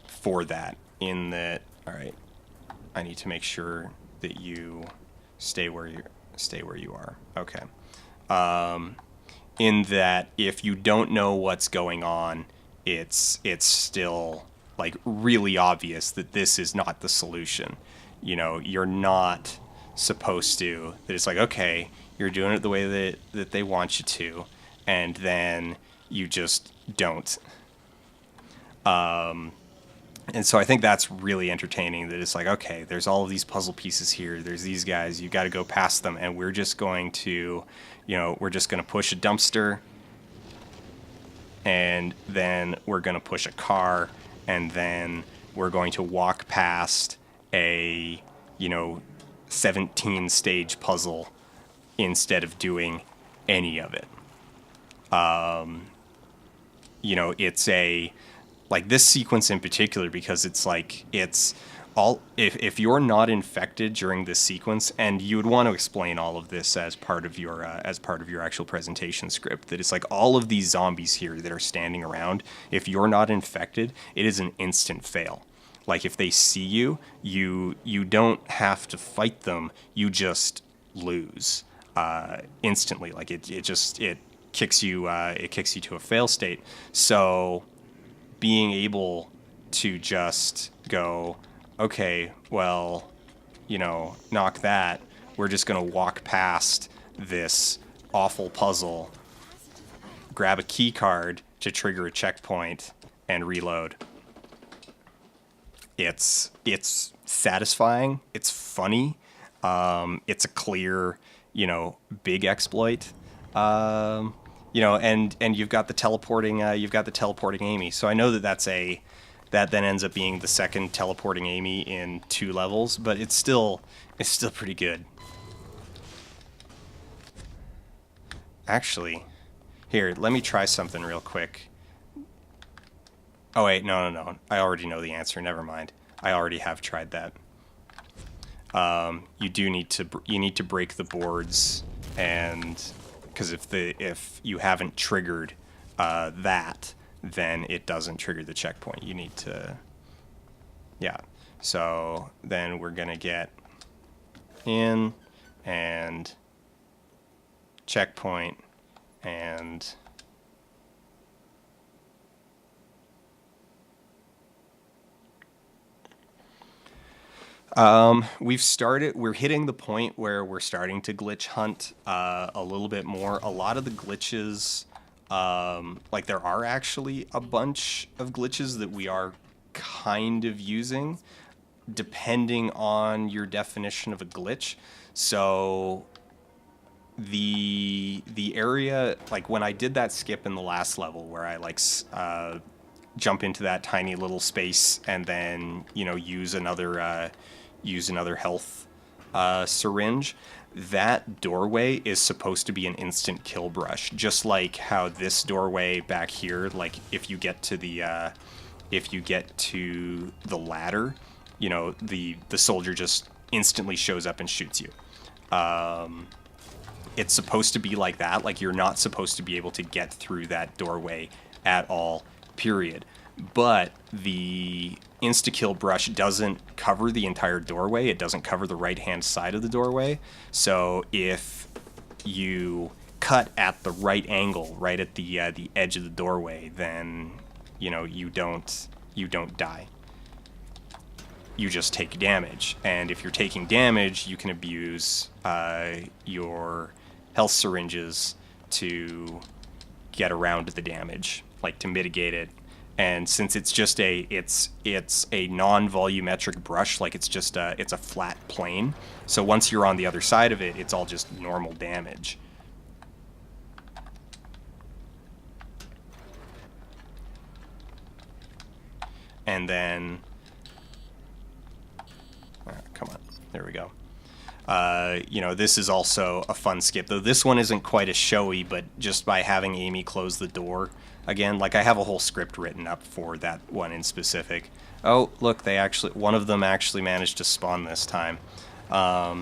for that. In that, all right, I need to make sure that you stay where you are. Okay. In that, if you don't know what's going on, it's still like really obvious that this is not the solution. You're not supposed to. That it's like, okay, you're doing it the way that they want you to, and then you just don't. And so I think that's really entertaining, that it's like, okay, there's all of these puzzle pieces here. There's these guys, you got to go past them, and we're just going to, push a dumpster, and then we're going to push a car, and then we're going to walk past a, 17 stage puzzle instead of doing any of it. It's like this sequence in particular, because it's like it's all, if you're not infected during this sequence, and you would want to explain all of this as part of your actual presentation script, that it's like all of these zombies here that are standing around, if you're not infected, it is an instant fail. Like if they see you, you don't have to fight them, you just lose instantly. Like it kicks you to a fail state. So being able to just go, okay, well, knock that. We're just going to walk past this awful puzzle, grab a key card to trigger a checkpoint, and reload. It's satisfying. It's funny. It's a clear, big exploit. You know, and you've got the teleporting Amy. So I know that then ends up being the second teleporting Amy in 2 levels, but it's still pretty good. Actually, here, let me try something real quick. Oh wait, no. I already know the answer. Never mind. I already have tried that. You need to break the boards, and because if you haven't triggered that, then it doesn't trigger the checkpoint. You need to, yeah. So then we're gonna get in and checkpoint and we're hitting the point where we're starting to glitch hunt a little bit more. A lot of the glitches, like there are actually a bunch of glitches that we are kind of using depending on your definition of a glitch. So the area, like when I did that skip in the last level where I jump into that tiny little space and then, you know, use another health syringe, that doorway is supposed to be an instant kill brush, just like how this doorway back here, like if you get to the ladder, you know, the soldier just instantly shows up and shoots you. It's supposed to be like that. Like, you're not supposed to be able to get through that doorway at all, period. But the insta-kill brush doesn't cover the entire doorway. It doesn't cover the right-hand side of the doorway. So if you cut at the right angle, right at the edge of the doorway, then, you know, you don't die. You just take damage. And if you're taking damage, you can abuse your health syringes to get around the damage, like to mitigate it. And since it's just it's a non-volumetric brush, like it's a flat plane. So once you're on the other side of it, it's all just normal damage. And then, come on, there we go. You know, this is also a fun skip, though this one isn't quite as showy, but just by having Amy close the door, again, like I have a whole script written up for that one in specific. Oh, look, one of them actually managed to spawn this time.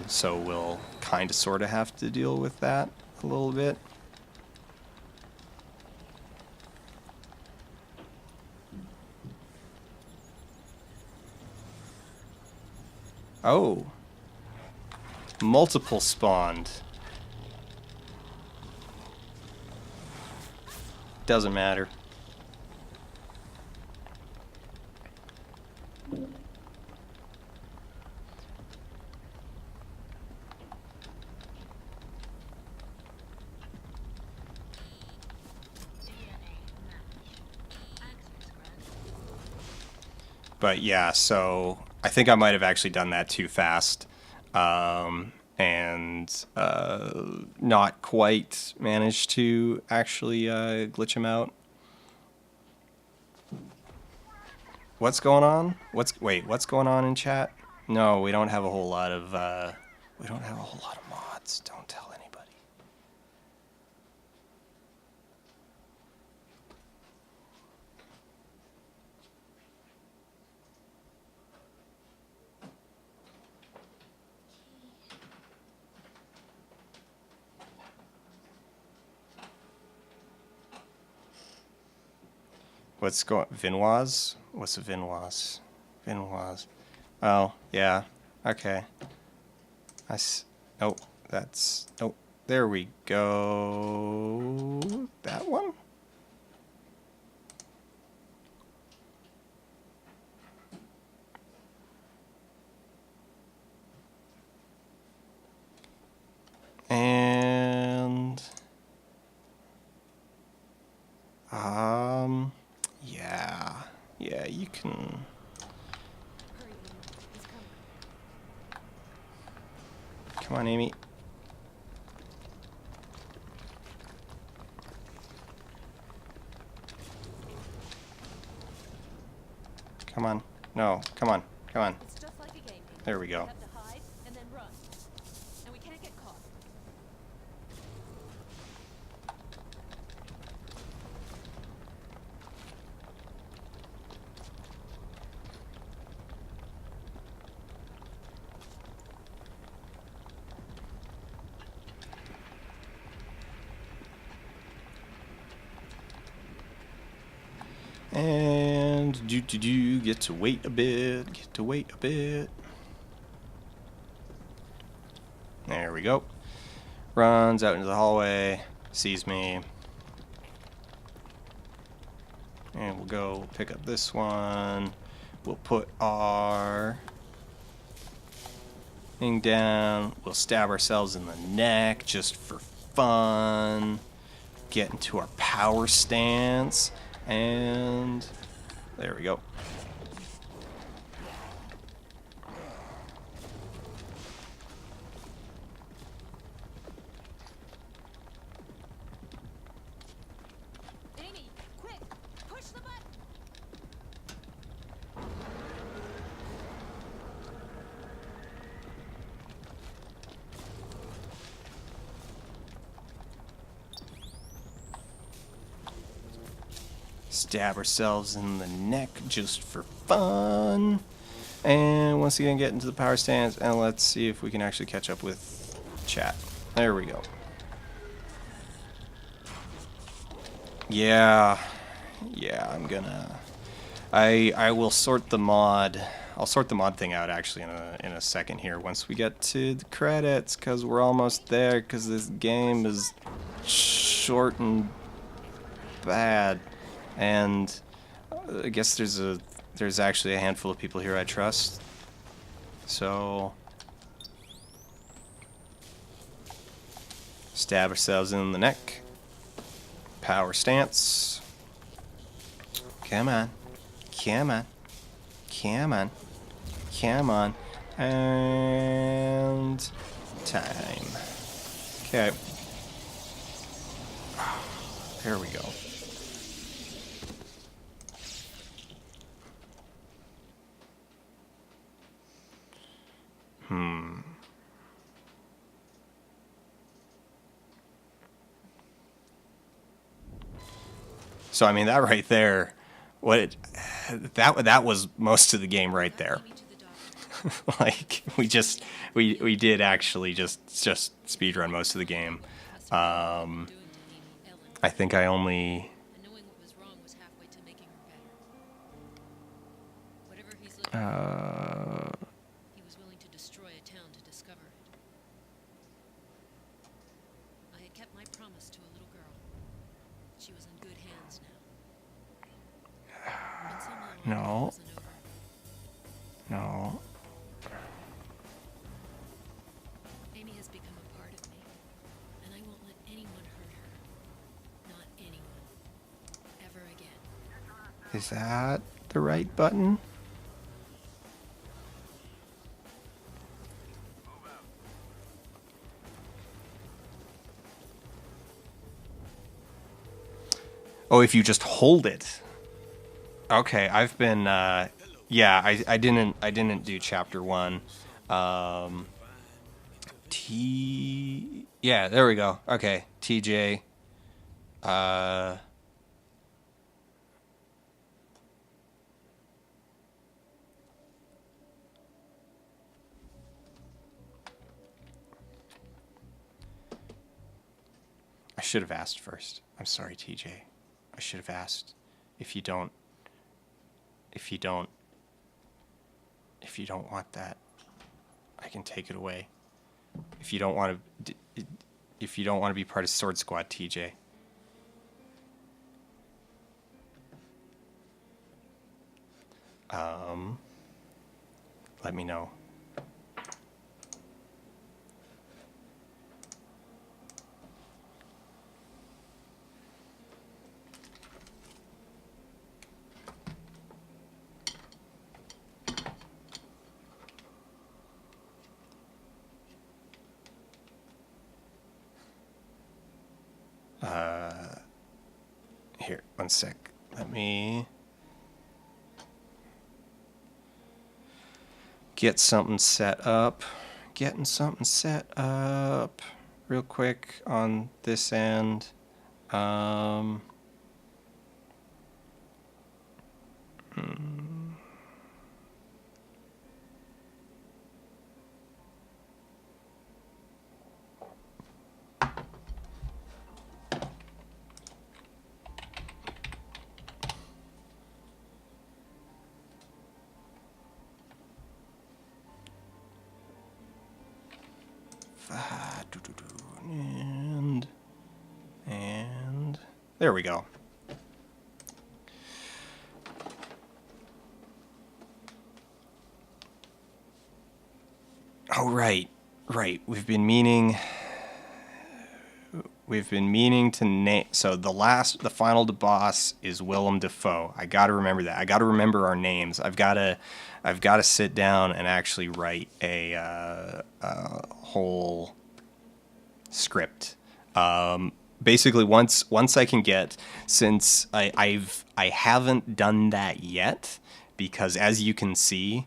So we'll kind of sort of have to deal with that a little bit. Oh. Multiple spawned. Doesn't matter. But yeah, so I think I might have actually done that too fast. And not quite managed to actually glitch him out. What's going on? What's going on in chat? No, we don't have a whole lot of mods. Don't tell anybody. What's going... Vinoise? What's a Vinoise? Vinoise. Oh, yeah. Okay. Oh, that's... Oh, there we go. That one? And... Yeah, you can... Hurry, he's coming. Come on, Amy. Come on. No, come on. Come on. It's just like a game. There we go. We have to hide and then run. And we can't get caught. And get to wait a bit. Get to wait a bit. There we go. Runs out into the hallway. Sees me. And we'll go pick up this one. We'll put our thing down. We'll stab ourselves in the neck just for fun. Get into our power stance. And there we go. Amy, quick! Push the button! Stab ourselves in the neck just for fun. And once again, get into the power stance. And let's see if we can actually catch up with chat. There we go. Yeah, I'm gonna. I will sort the mod. I'll sort the mod thing out actually in a second here once we get to the credits, because we're almost there. Because this game is short and bad, and I guess there's actually a handful of people here I trust. So stab ourselves in the neck. Power stance. Come on. Come on. Come on. Come on. And time. Okay. There we go. So I mean that right there, that was most of the game right there. Amy to the doctor. Like we did actually just speedrun most of the game. Doing to Amy, Ellen. I think I only And knowing what was wrong was halfway to making her better. Whatever he's looking for, he was willing to destroy a town to discover it. I had kept my promise to a little girl. She was in good hands now. And somehow all No. wasn't over. no. Amy has become a part of me, and I won't let anyone hurt her. Not anyone. Ever again. Is that the right button? Oh, if you just hold it. Okay, I've been yeah, I didn't do chapter 1. Yeah, there we go. Okay, TJ. I should have asked first. I'm sorry, TJ. I should have asked. If you don't want that, I can take it away. If you don't want to be part of Sword Squad, TJ. Let me know. Here, one sec. Let me. get something set up. Getting something set up real quick on this end. And there we go. Oh, right. We've been meaning to name. So the final boss is Willem Dafoe. I got to remember that. I got to remember our names. I've got to sit down and actually write a whole script. Basically, once I can get, since I haven't done that yet, because as you can see,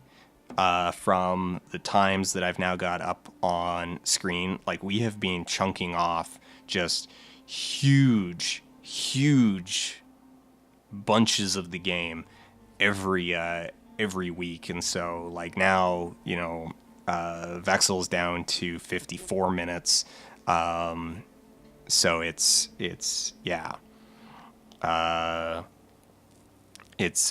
from the times that I've now got up on screen, like we have been chunking off just huge bunches of the game every week, and so like now, you know, Vexel's down to 54 minutes, so it's yeah. It's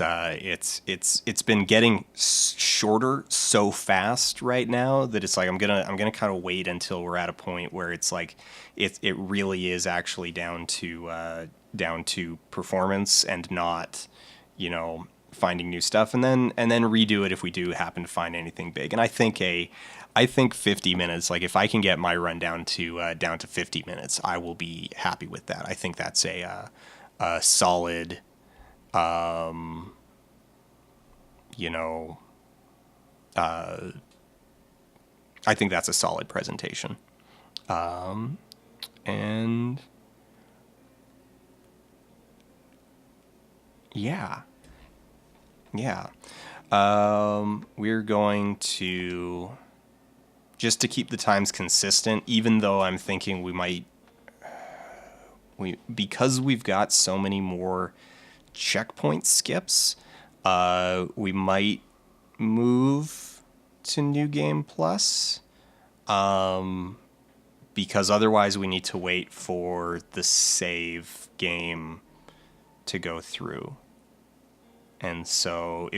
been getting shorter so fast right now that it's like I'm gonna kind of wait until we're at a point where it's like it really is actually down to performance and not, you know, finding new stuff, and then redo it if we do happen to find anything big. And I think 50 minutes, like if I can get my run down to 50 minutes, I will be happy with that. I think that's a solid, you know, I think that's a solid presentation. And yeah. We're going to, just to keep the times consistent, even though I'm thinking because we've got so many more checkpoint skips, we might move to New Game Plus, because otherwise we need to wait for the save game to go through. And so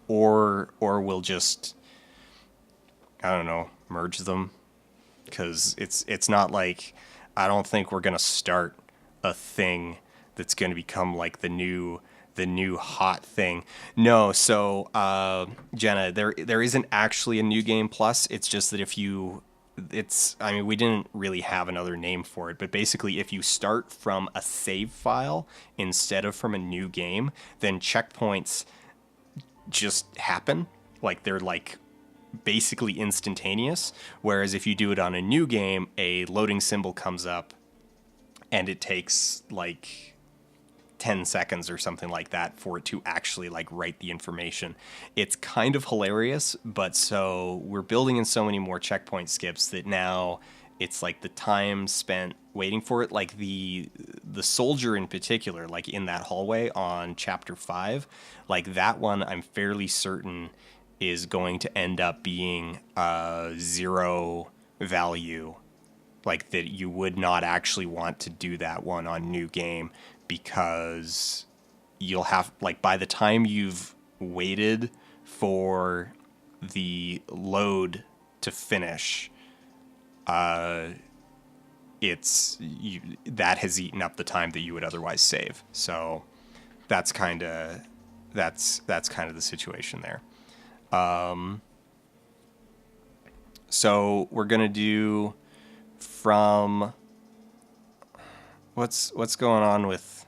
or we'll just, I don't know, merge them, because it's not like, I don't think we're gonna start a thing that's gonna become like the new hot thing. No, so Jenna, there isn't actually a New Game Plus. It's just that I mean, we didn't really have another name for it, but basically if you start from a save file instead of from a new game, then checkpoints just happen. Like they're like basically instantaneous. Whereas if you do it on a new game, a loading symbol comes up and it takes like 10 seconds or something like that for it to actually like write the information. It's kind of hilarious, but so we're building in so many more checkpoint skips that now it's like the time spent waiting for it, like the soldier in particular, like in that hallway on chapter 5, like that one I'm fairly certain is going to end up being 0 value, like that you would not actually want to do that one on new game, because you'll have, like, by the time you've waited for the load to finish, that has eaten up the time that you would otherwise save. So that's kind of the situation there. So we're gonna do from what's going on with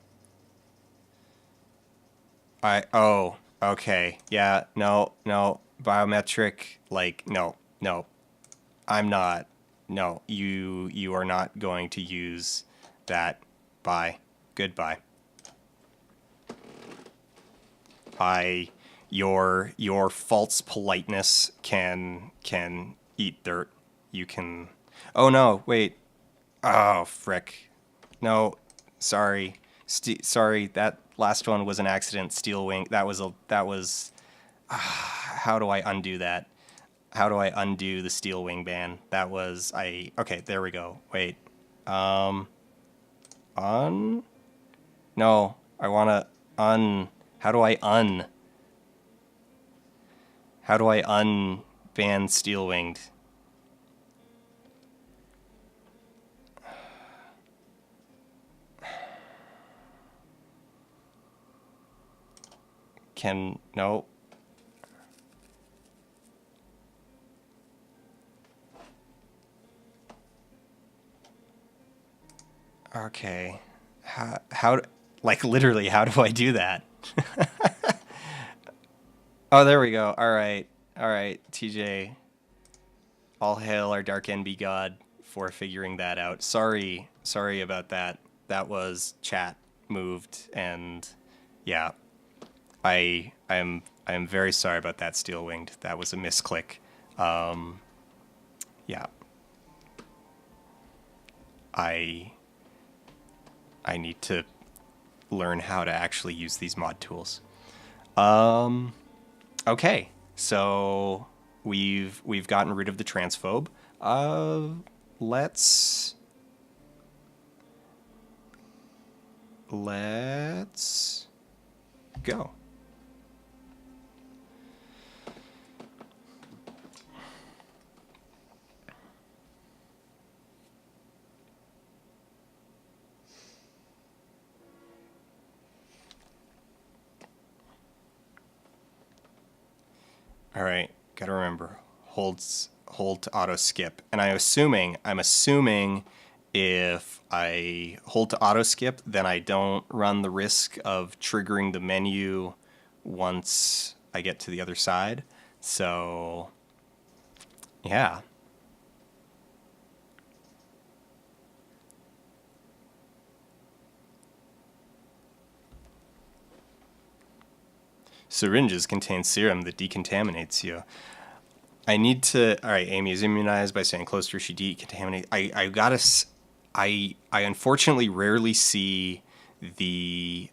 okay, yeah, no, biometric, like, no, I'm not, no, you are not going to use that. Bye, goodbye. Your false politeness can eat dirt. You can. Oh no! Wait. Oh frick. No. Sorry. Sorry. That last one was an accident. Steel wing. That was. How do I undo that? How do I undo the steel wing ban? That was Okay, there we go. Wait. Un. No. I wanna How do I How do I unban steel winged? No. Okay. Like literally, how do I do that? Oh, there we go. All right, TJ. All hail our dark envy god for figuring that out. Sorry about that. That was chat moved, and yeah, I am very sorry about that, Steel Winged. That was a misclick. Yeah. I need to learn how to actually use these mod tools. Okay, so we've gotten rid of the transphobe. Let's go. All right, gotta remember, hold to auto skip, and I'm assuming if I hold to auto skip, then I don't run the risk of triggering the menu once I get to the other side. So, yeah. Syringes contain serum that decontaminates you. I need to. All right, Amy is immunized by staying close to her. She decontaminates. I unfortunately rarely see the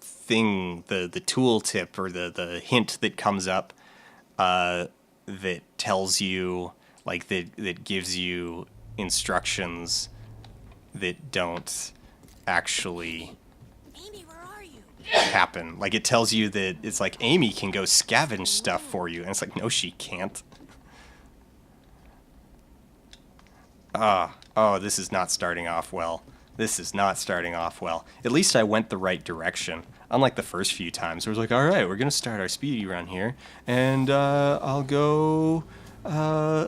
thing, the tool tip or the hint that comes up that tells you, like, that gives you instructions that don't actually Amy, where are you? happen. Like, it tells you that it's like, Amy can go scavenge stuff for you, and it's like, no, she can't. Oh, this is not starting off well. This is not starting off well. At least I went the right direction. Unlike the first few times, it was like, all right, we're gonna start our speedy run here, and I'll go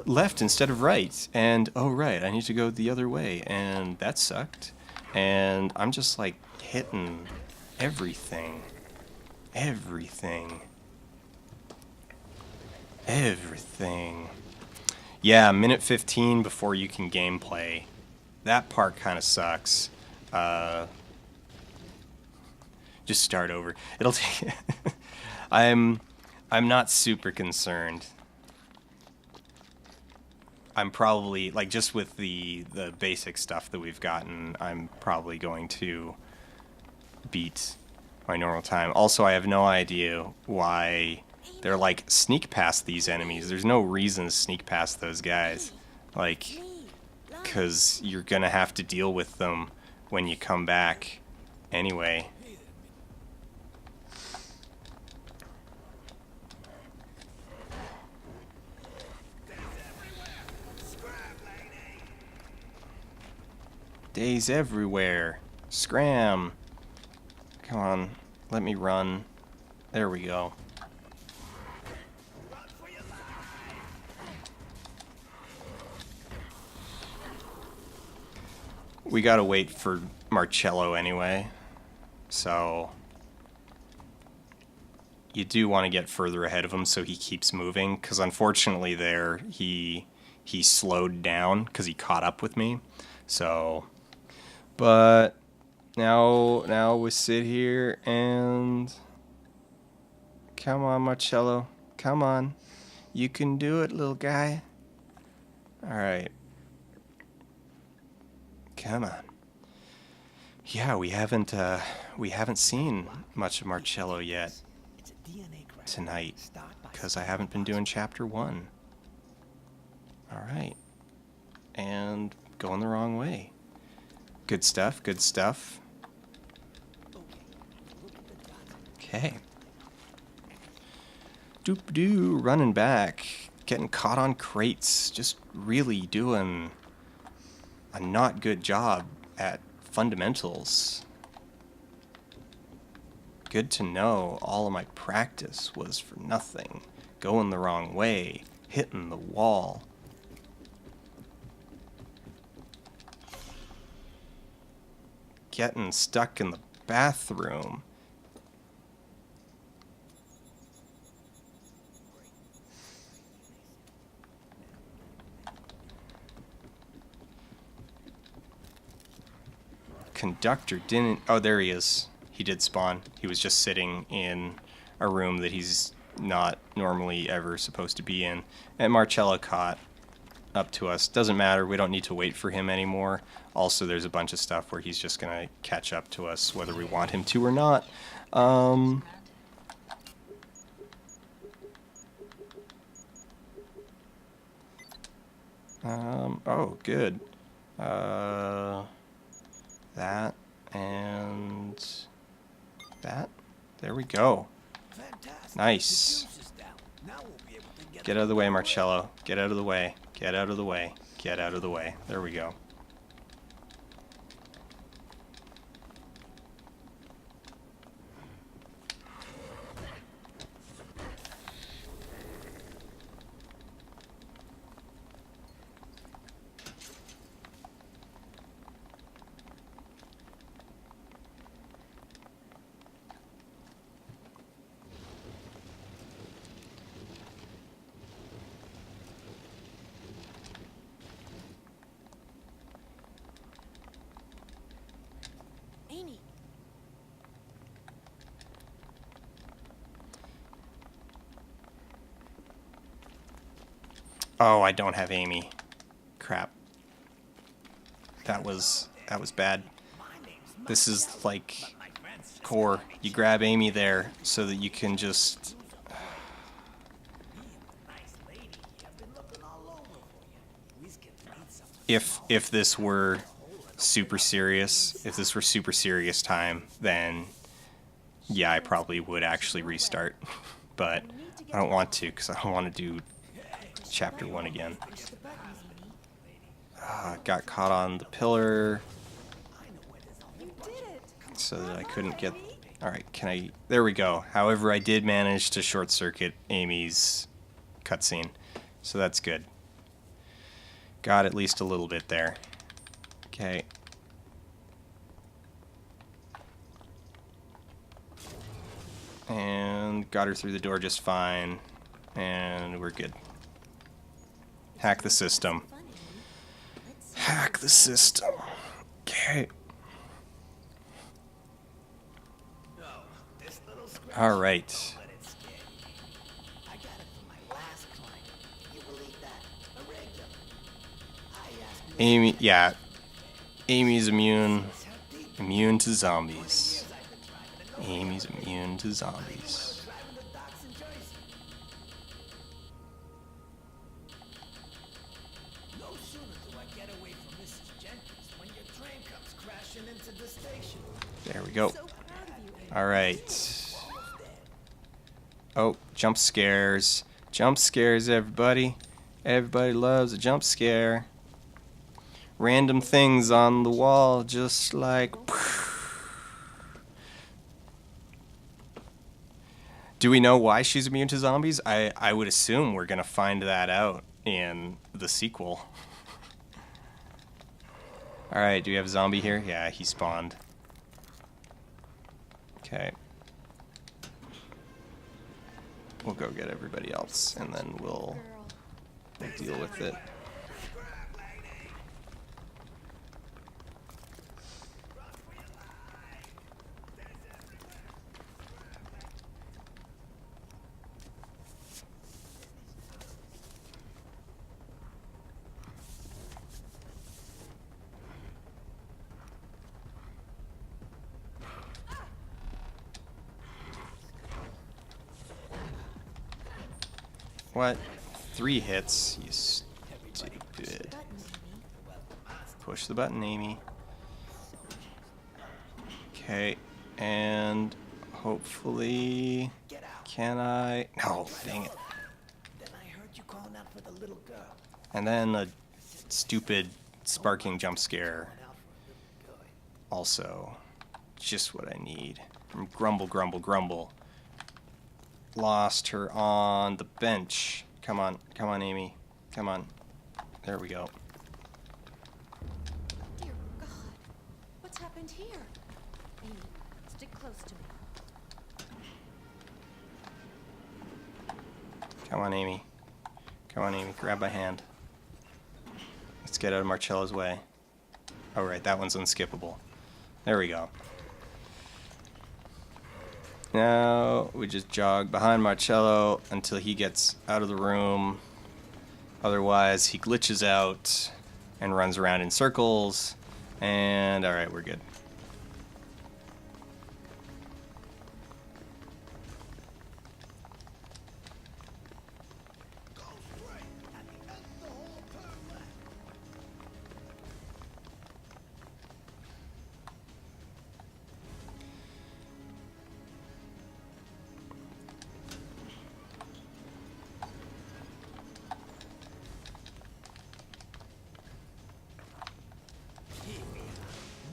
left instead of right, and oh right, I need to go the other way, and that sucked. And I'm just like hitting everything. Yeah, minute 15 before you can gameplay. That part kind of sucks. Just start over. It'll take. I'm not super concerned. I'm probably, like, just with the basic stuff that we've gotten, I'm probably going to beat my normal time. Also, I have no idea why they're like, sneak past these enemies. There's no reason to sneak past those guys. Like, because you're going to have to deal with them when you come back anyway. Days everywhere. Scram. Come on. Let me run. There we go. We gotta wait for Marcello anyway. So you do want to get further ahead of him so he keeps moving, because unfortunately there he slowed down because he caught up with me. So, but Now we sit here and... Come on, Marcello. Come on. You can do it, little guy. Alright. Come on. Yeah, we haven't seen much of Marcello yet tonight, because I haven't been doing chapter 1. Alright. And going the wrong way. Good stuff, good stuff. Okay. Doop-doo, running back. Getting caught on crates. Just really doing a not good job at fundamentals. Good to know all of my practice was for nothing. Going the wrong way. Hitting the wall. Getting stuck in the bathroom. Conductor didn't... Oh, there he is. He did spawn. He was just sitting in a room that he's not normally ever supposed to be in. And Marcello caught up to us. Doesn't matter. We don't need to wait for him anymore. Also, there's a bunch of stuff where he's just going to catch up to us whether we want him to or not. Oh, good. That and that. There we go. Nice. Get out of the way, Marcello. Get out of the way. Get out of the way. Get out of the way. There we go. Amy. Oh, I don't have Amy. Crap. That was bad. This is like core. You grab Amy there so that you can just... If this were super serious, time, then yeah, I probably would actually restart. But I don't want to, because I don't want to do chapter 1 again. Got caught on the pillar so that I couldn't get... Alright, can I... There we go. However, I did manage to short circuit Amy's cutscene, so that's good. Got at least a little bit there. Okay. And got her through the door just fine. And we're good. Hack the system. Hack the system. Okay. Alright. Amy, yeah. Amy's immune to zombies. Amy's immune to zombies. There we go. Alright. Oh, jump scares. Jump scares, everybody. Everybody loves a jump scare. Random things on the wall, just like... Do we know why she's immune to zombies? I would assume we're going to find that out in the sequel. Alright, do we have a zombie here? Yeah, he spawned. Okay. We'll go get everybody else, and then we'll deal with it. What? 3 hits, you stupid. Button, Amy. Push the button, Amy. Okay, and hopefully... Can I... No, dang it. Then I heard you calling out for the little girl. And then a stupid sparking jump scare. Out for a little girl. Also, just what I need. From Grumble, Grumble, Grumble. Lost her on the bench. Come on, Amy. Come on. There we go. Dear God, what's happened here? Amy, stick close to me. Come on, Amy. Come on, Amy. Grab my hand. Let's get out of Marcello's way. Oh, right, that one's unskippable. There we go. Now we just jog behind Marcello until he gets out of the room. Otherwise, he glitches out and runs around in circles. And alright, we're good.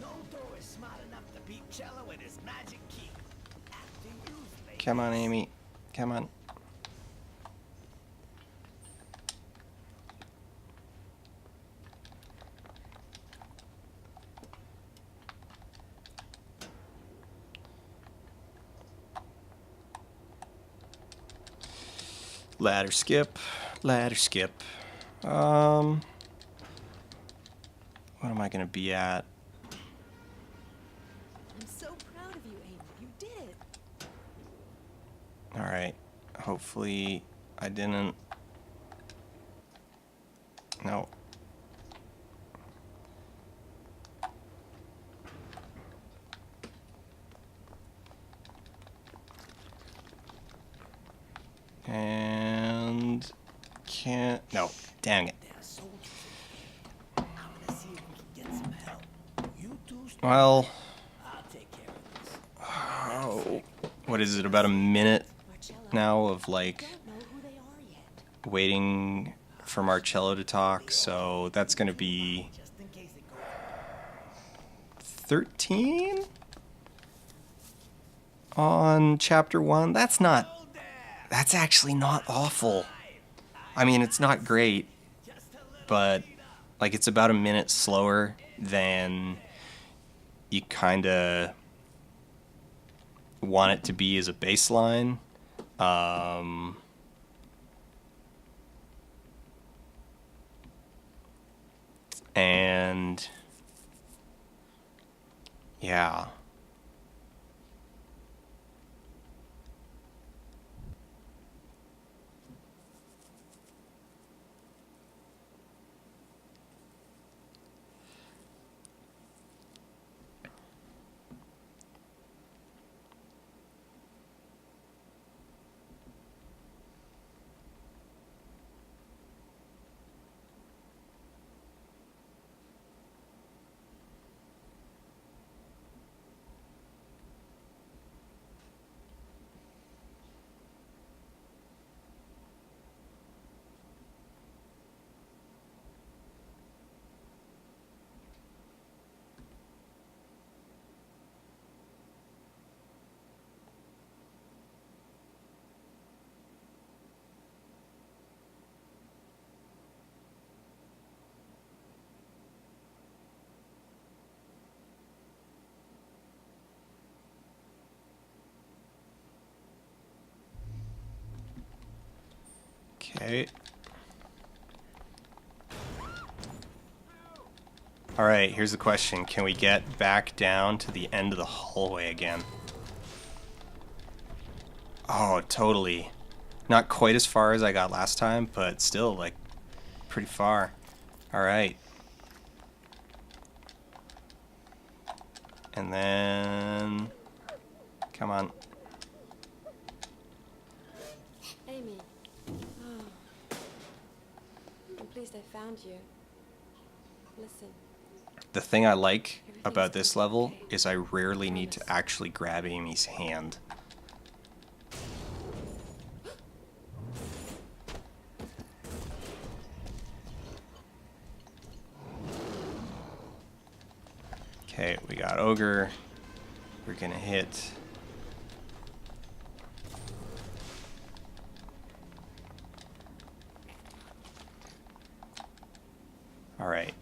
No door is smart enough to beat Cello with his magic key. After you, ladies. Come on, Amy. Come on. Ladder skip. Ladder skip. What am I gonna be at? I'm so proud of you, Amy. You did it. Alright. Hopefully I didn't... No. And... Can't... No. Dang it. There are soldiers in here. I'm gonna see if we can get some help. You two stay. Well... I'll take care of this. Oh, what is it, about a minute Marcello, now of, like, don't know who they are yet. waiting for Marcello to talk, so that's gonna be... Just in case it goes. 13? On chapter 1? That's not... Oh, there. That's actually not awful. I mean, it's not great, Just a little but, speed up. like, it's about a minute slower than you kinda want it to be as a baseline. And yeah. Okay. Alright, here's the question. Can we get back down to the end of the hallway again? Oh, totally. Not quite as far as I got last time, but still, like, pretty far. Alright. And then... Come on. Amy. Oh, pleased I found you. Listen, The thing I like about this level is I rarely need to actually grab Amy's hand. Okay, we got Ogre. We're gonna hit. All right.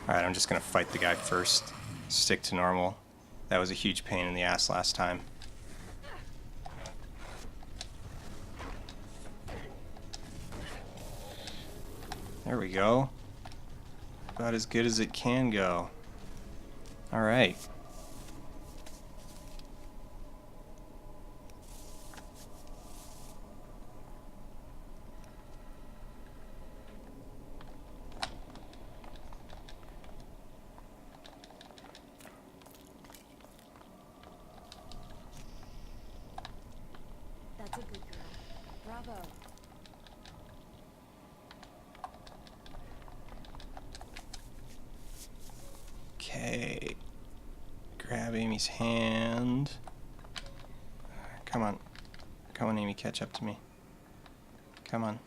Alright, I'm just gonna fight the guy first. Stick to normal. That was a huge pain in the ass last time. There we go. About as good as it can go. Alright. That's a good girl. Bravo. Okay. Grab Amy's hand. Come on. Come on, Amy, catch up to me. Come on.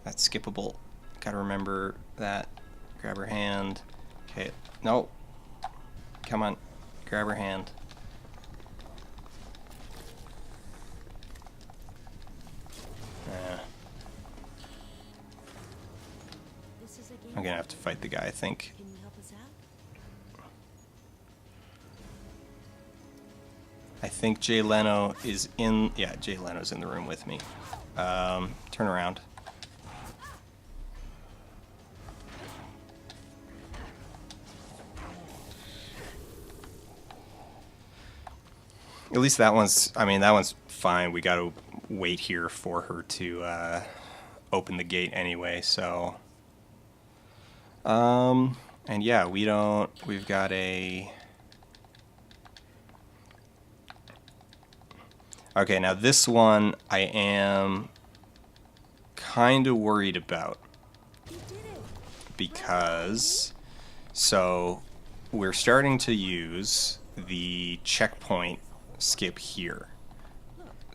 That's skippable. Gotta remember that. Grab her hand. Okay. No. Come on. Grab her hand. This is a game. I'm gonna have to fight the guy, I think. Can you help us out? I think Jay Leno is in... Yeah, Jay Leno's in the room with me. Turn around. At least that one's... I mean, that one's fine. We gotta wait here for her to open the gate anyway, so... And yeah, we don't... We've got a... Okay, now this one I am kind of worried about. Because... So, we're starting to use the checkpoint skip here.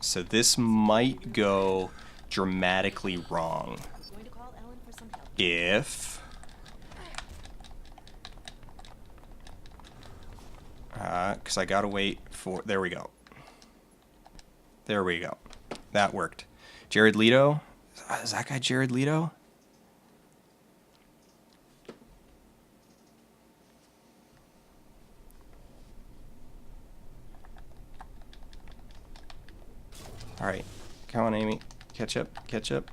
So this might go dramatically wrong Going to call Ellen for some help. if... Because I gotta wait for... There we go. There we go. That worked. Jared Leto? Is that guy Jared Leto? Alright. Come on, Amy. Catch up. Catch up.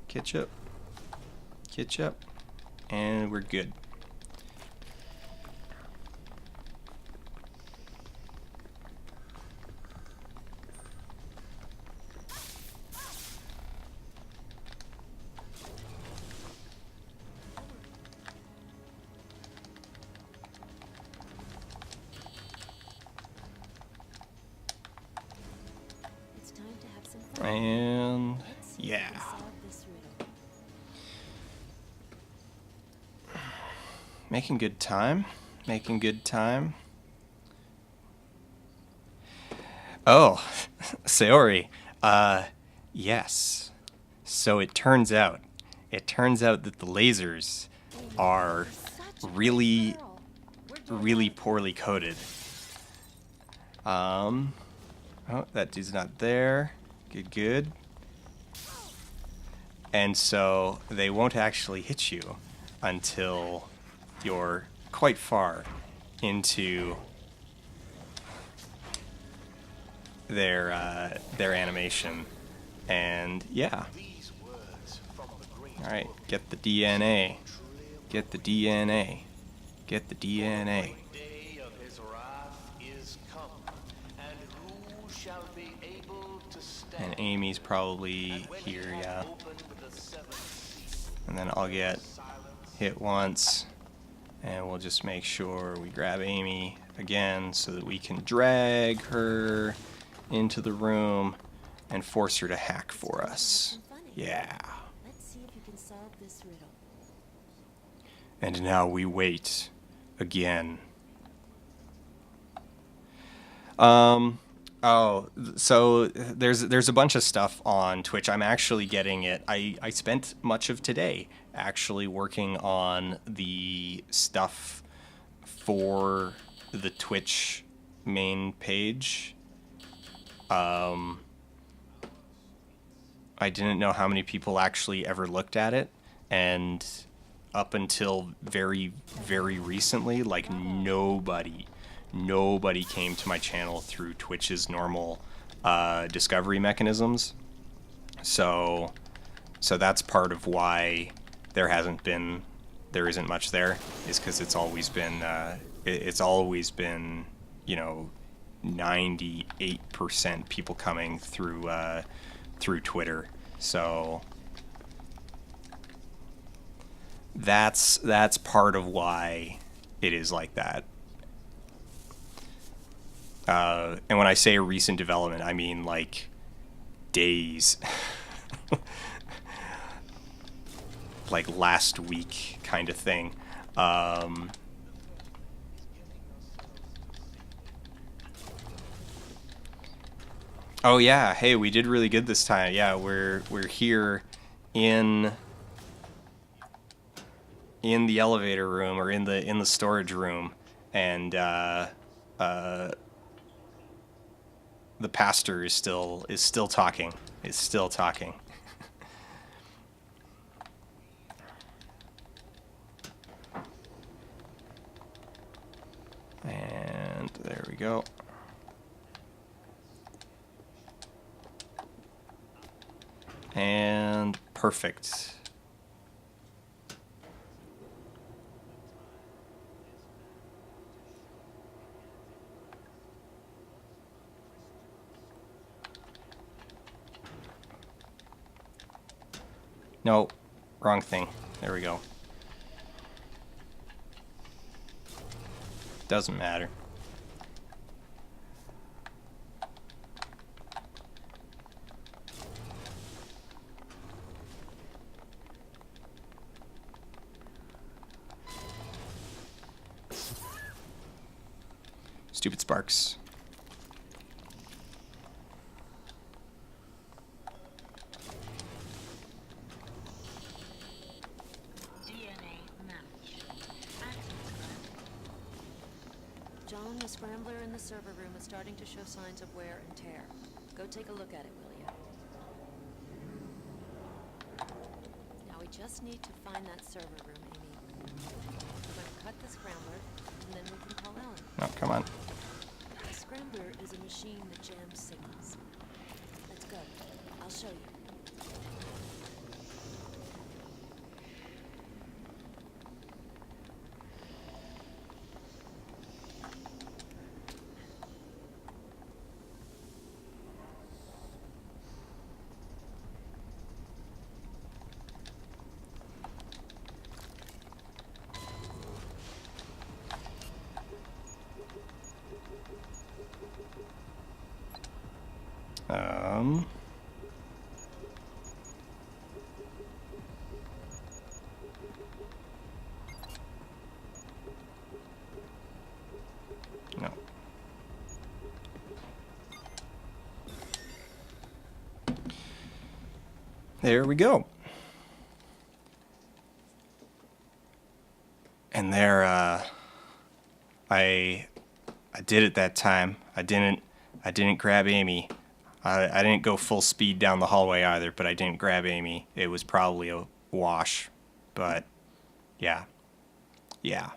Catch up. Catch up. And we're good. It's time to have some fun. And... Let's see if we Yeah. can solve this riddle. Making good time. Making good time. Oh, Sayori. Yes. So it turns out that the lasers are really, really poorly coded. Oh, that dude's not there. Good, good. And so they won't actually hit you until you're quite far into their animation. And yeah. All right, get the DNA. Get the DNA. Get the DNA. Day of his wrath is come, and who shall be able to stand? And Amy's probably here, yeah. Opened the seventh seal, And then I'll get hit once, and we'll just make sure we grab Amy again so that we can drag her into the room and force her to hack for us. Yeah. Let's see if you can solve this riddle. And now we wait again. Oh, so there's a bunch of stuff on Twitch. I'm actually getting it. I spent much of today actually working on the stuff for the Twitch main page. I didn't know how many people actually ever looked at it, and up until very, very recently, like nobody came to my channel through Twitch's normal discovery mechanisms. So that's part of why there isn't much there, is because it's always been you know, 98% people coming through Twitter. So that's part of why it is like that. And when I say a recent development, I mean like days. Like last week kind of thing. Oh yeah, hey, we did really good this time. Yeah, we're here in the elevator room, or in the storage room, and the pastor is still talking. Is still talking. And there we go. And perfect. No, wrong thing. There we go. Doesn't matter. Stupid sparks. DNA match. John, the scrambler in the server room is starting to show signs of wear and tear. Go take a look at it, will you? Now we just need to find that server room, Amy. We're going to cut the scrambler, and then we can call Alan. Oh, come on. A scrambler is a machine that jams signals. Let's go. I'll show you. No. There we go. And there, I did it that time. I didn't grab Amy. I didn't go full speed down the hallway either, but I didn't grab Amy. It was probably a wash, but yeah. Yeah.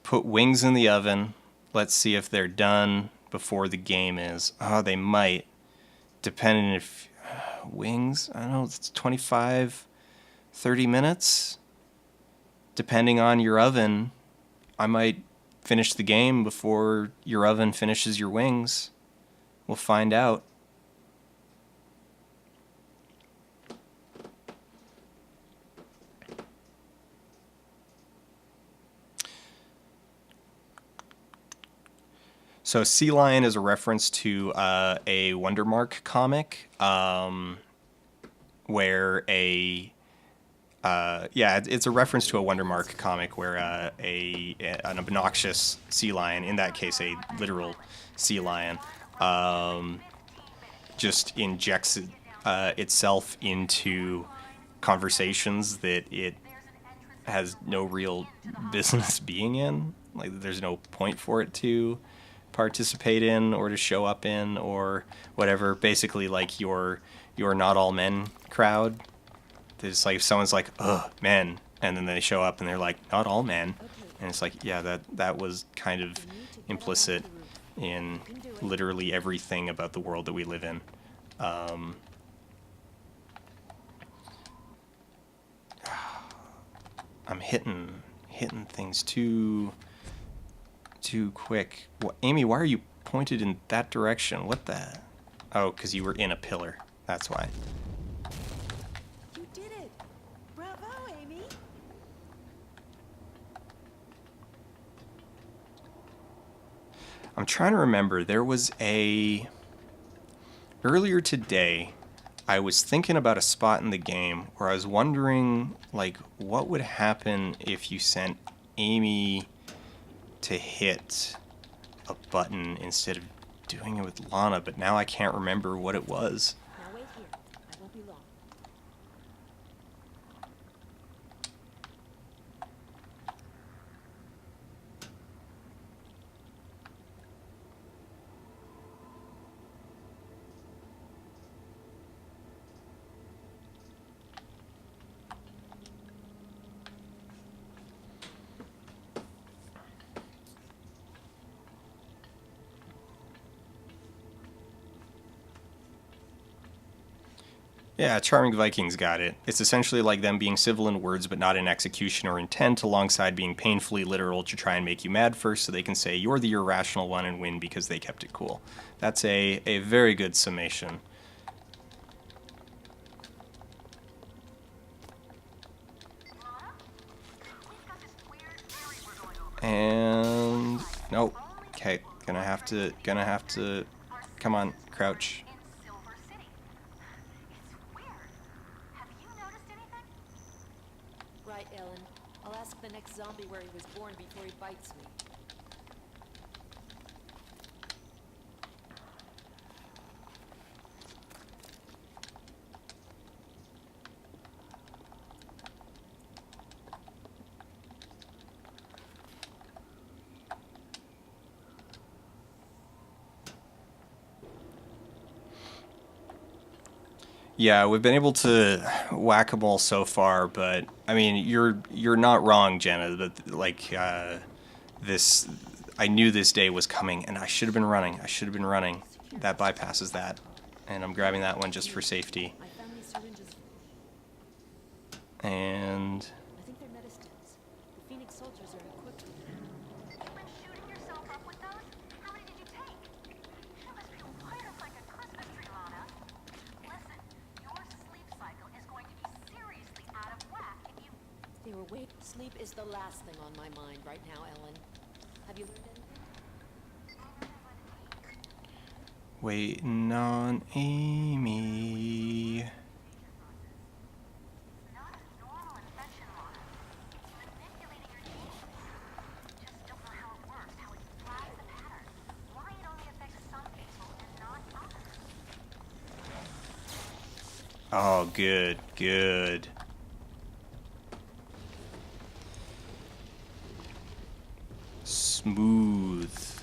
Put wings in the oven, Let's see if they're done before the game is. Oh, they might. Depending if... wings? I don't know, it's 25, 30 minutes? Depending on your oven, I might finish the game before your oven finishes your wings. We'll find out. So Sea Lion is a reference to a Wondermark comic where it's a reference to a Wondermark comic where an obnoxious sea lion, in that case a literal sea lion, just injects itself into conversations that it has no real business being in. Like, there's no point for it to participate in or to show up in or whatever. Basically, like your Not All Men crowd. There's like, if someone's like, ugh, men, and then they show up and they're like, not all men, and it's like, yeah, that was kind of implicit in literally everything about the world that we live in. I'm hitting things too quick. Amy, why are you pointed in that direction? What the? Oh, because you were in a pillar. That's why. You did it! Bravo, Amy! I'm trying to remember. There was earlier today, I was thinking about a spot in the game where I was wondering, like, what would happen if you sent Amy to hit a button instead of doing it with Lana, but now I can't remember what it was. Now wait here. I won't be long. Yeah, Charming Vikings got it. It's essentially like them being civil in words but not in execution or intent, alongside being painfully literal to try and make you mad first so they can say you're the irrational one and win because they kept it cool. That's a very good summation. And nope. Okay, gonna have to come on, crouch. Right, Ellen. I'll ask the next zombie where he was born before he bites me. Yeah, we've been able to whack-a-mole so far, but I mean, you're not wrong, Jenna. But like this, I knew this day was coming, and I should have been running. That bypasses that, and I'm grabbing that one just for safety. I found these syringes. And I think they're medicines. The Phoenix soldiers are equipped with them. You've been shooting yourself up with those? How many did you take? You must be wired up like a Christmas tree, Lana. Listen, your sleep cycle is going to be seriously out of whack if you... They were wait. Sleep is the last thing on my mind right now, Ellen. Have you learned anything? waiting on Amy. Not a normal infection, Lana. It's manipulating your genes. Just don't know how it works, how it flags a pattern. Why it only affects some people and not others. Oh, good, good. Smooth.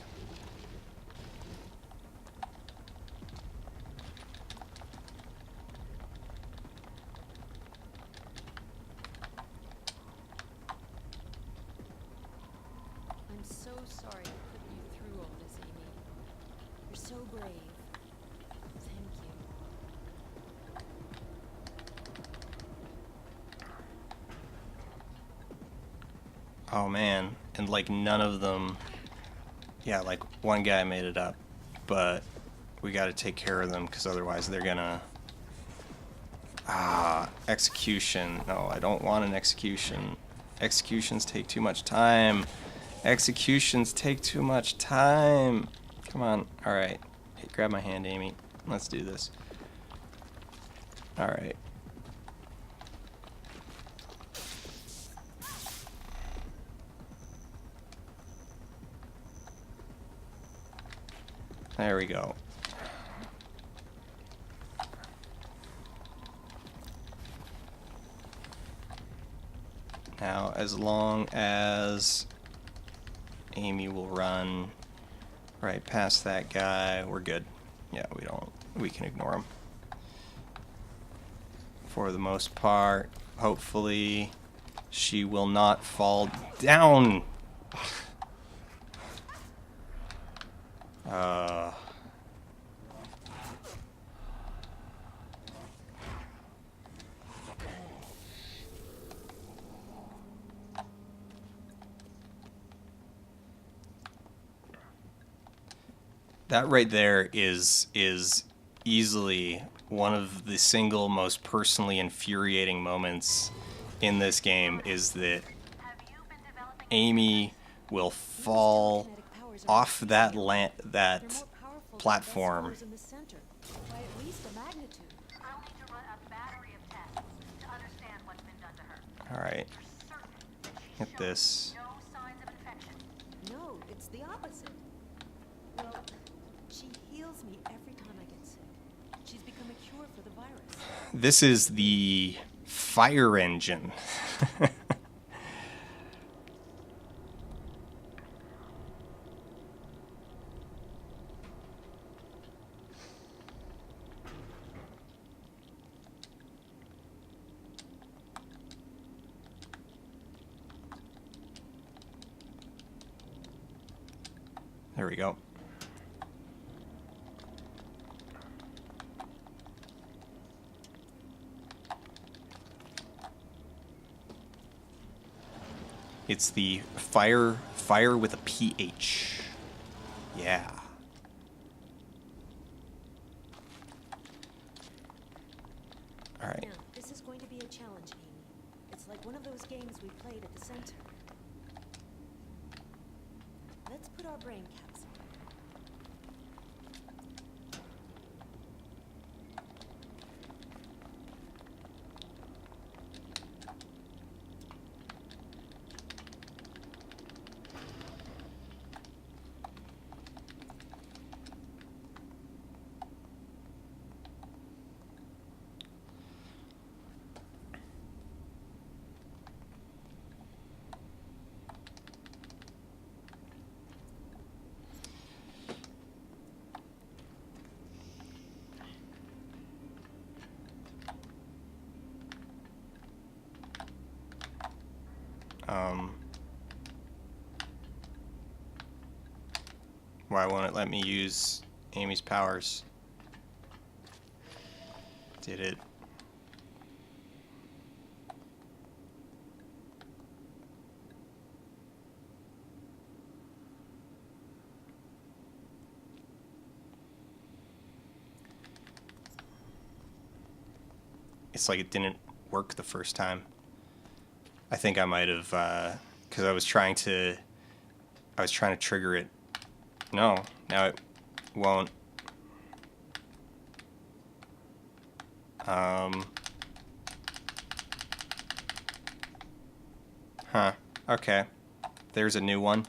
I'm so sorry I put you through so brave. Thank you. Oh man, and like none of them, yeah, like one guy made it up, but we got to take care of them because otherwise they're gonna execution. No, I don't want an execution. Executions take too much time. Executions take too much time. Come on. All right, hey, grab my hand, Amy. Let's do this. All right. There we go. Now, as long as Amy will run right past that guy, we're good. Yeah, we can ignore him. For the most part, hopefully, she will not fall down. That right there is easily one of the single most personally infuriating moments in this game, is that Amy will fall off that platform. In the center, by at least a magnitude. I'll need to run a battery of tests to understand what's been done to her. All right, You're certain that she's hit showing this. no signs of infection. No, it's the opposite. Well, she heals me every time I get sick. She's become a cure for the virus. This is the fire engine. There we go. It's the fire with a PH. Yeah. All right. Now, this is going to be a challenge, Amy. It's like one of those games we played at the center. Let's put our brain caps on. Why won't it let me use Amy's powers? Did it? It's like it didn't work the first time. I think I might have, because I was trying to trigger it. No, now it won't. Huh. Okay. There's a new one.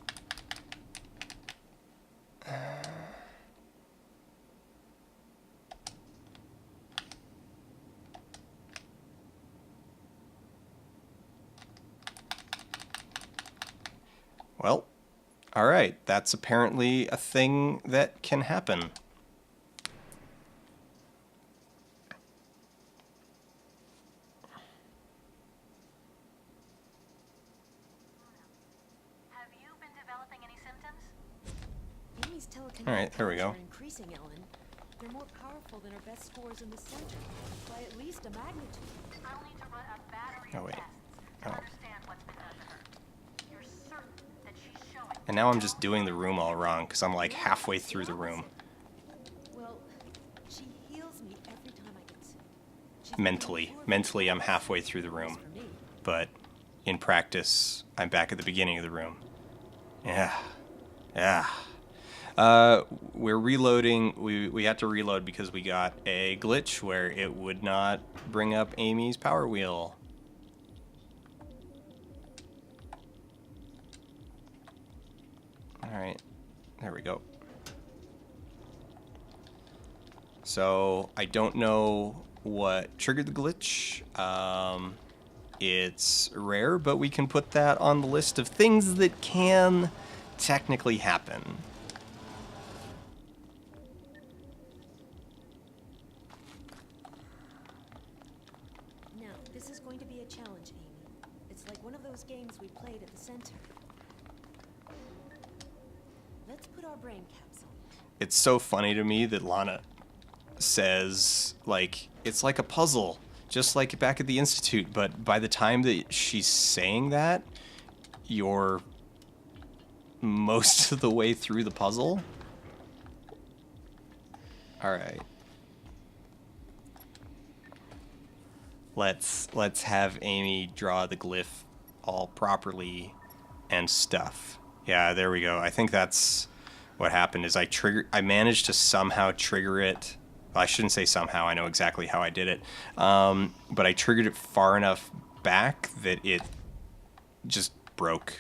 Well, all right. That's apparently a thing that can happen. Have you been developing any symptoms? Amy's telekinetic All right, there we powers go. are increasing. increasing, Ellen. They're more powerful than our best scores in the center, by at least a magnitude. I'll need to run a battery Oh, of wait. tests to Oh. understand what's been done to her. You're certain that she's showing. And now I'm just doing the room all wrong because I'm like halfway through the room. Well, she heals me every time I get sick. She's Mentally. Mentally, I'm halfway through the room. for me. But in practice, I'm back at the beginning of the room. Yeah. Yeah. We're reloading. We had to reload because we got a glitch where it would not bring up Amy's power wheel. Alright. There we go. So, I don't know what triggered the glitch. It's rare, but we can put that on the list of things that can technically happen. Now, this is going to be a challenge, Amy. It's like one of those games we played at the center. Let's put our brain caps on. It's so funny to me that Lana says, like, it's like a puzzle, just like back at the Institute, but by the time that she's saying that, you're most of the way through the puzzle. Alright. Let's have Amy draw the glyph all properly and stuff. Yeah, there we go. I think that's what happened is I managed to somehow trigger it. Well, I shouldn't say somehow, I know exactly how I did it. But I triggered it far enough back that it just broke.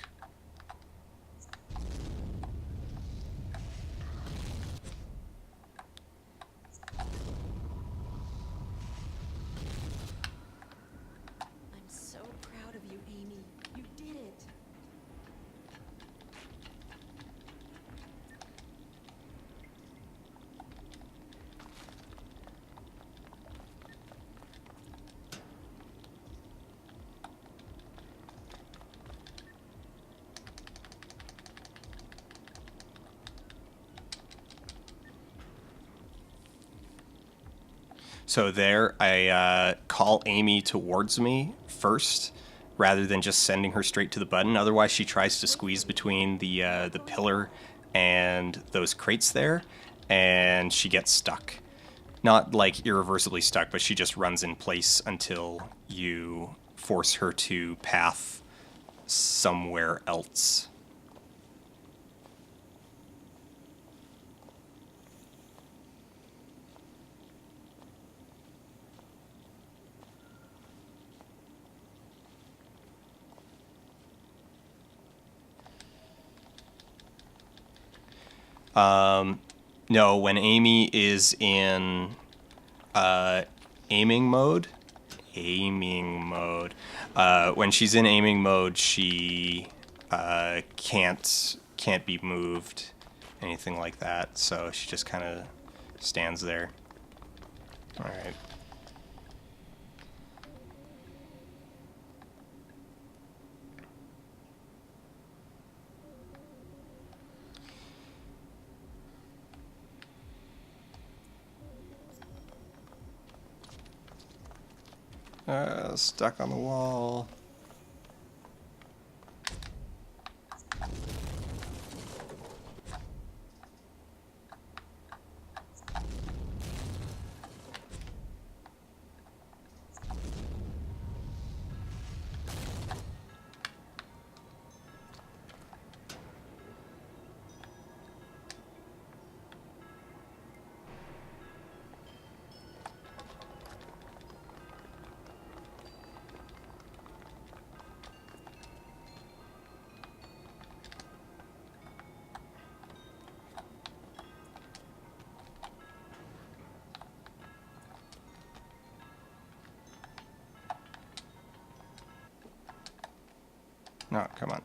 I'm so proud of you, Amy. You did it. So there, I call Amy towards me first, rather than just sending her straight to the button. Otherwise, she tries to squeeze between the pillar and those crates there, and she gets stuck. Not like irreversibly stuck, but she just runs in place until you force her to path somewhere else. No, when Amy is in aiming mode, when she's in aiming mode, she can't be moved, anything like that. So she just kind of stands there. All right. Stuck on the wall. No, come on.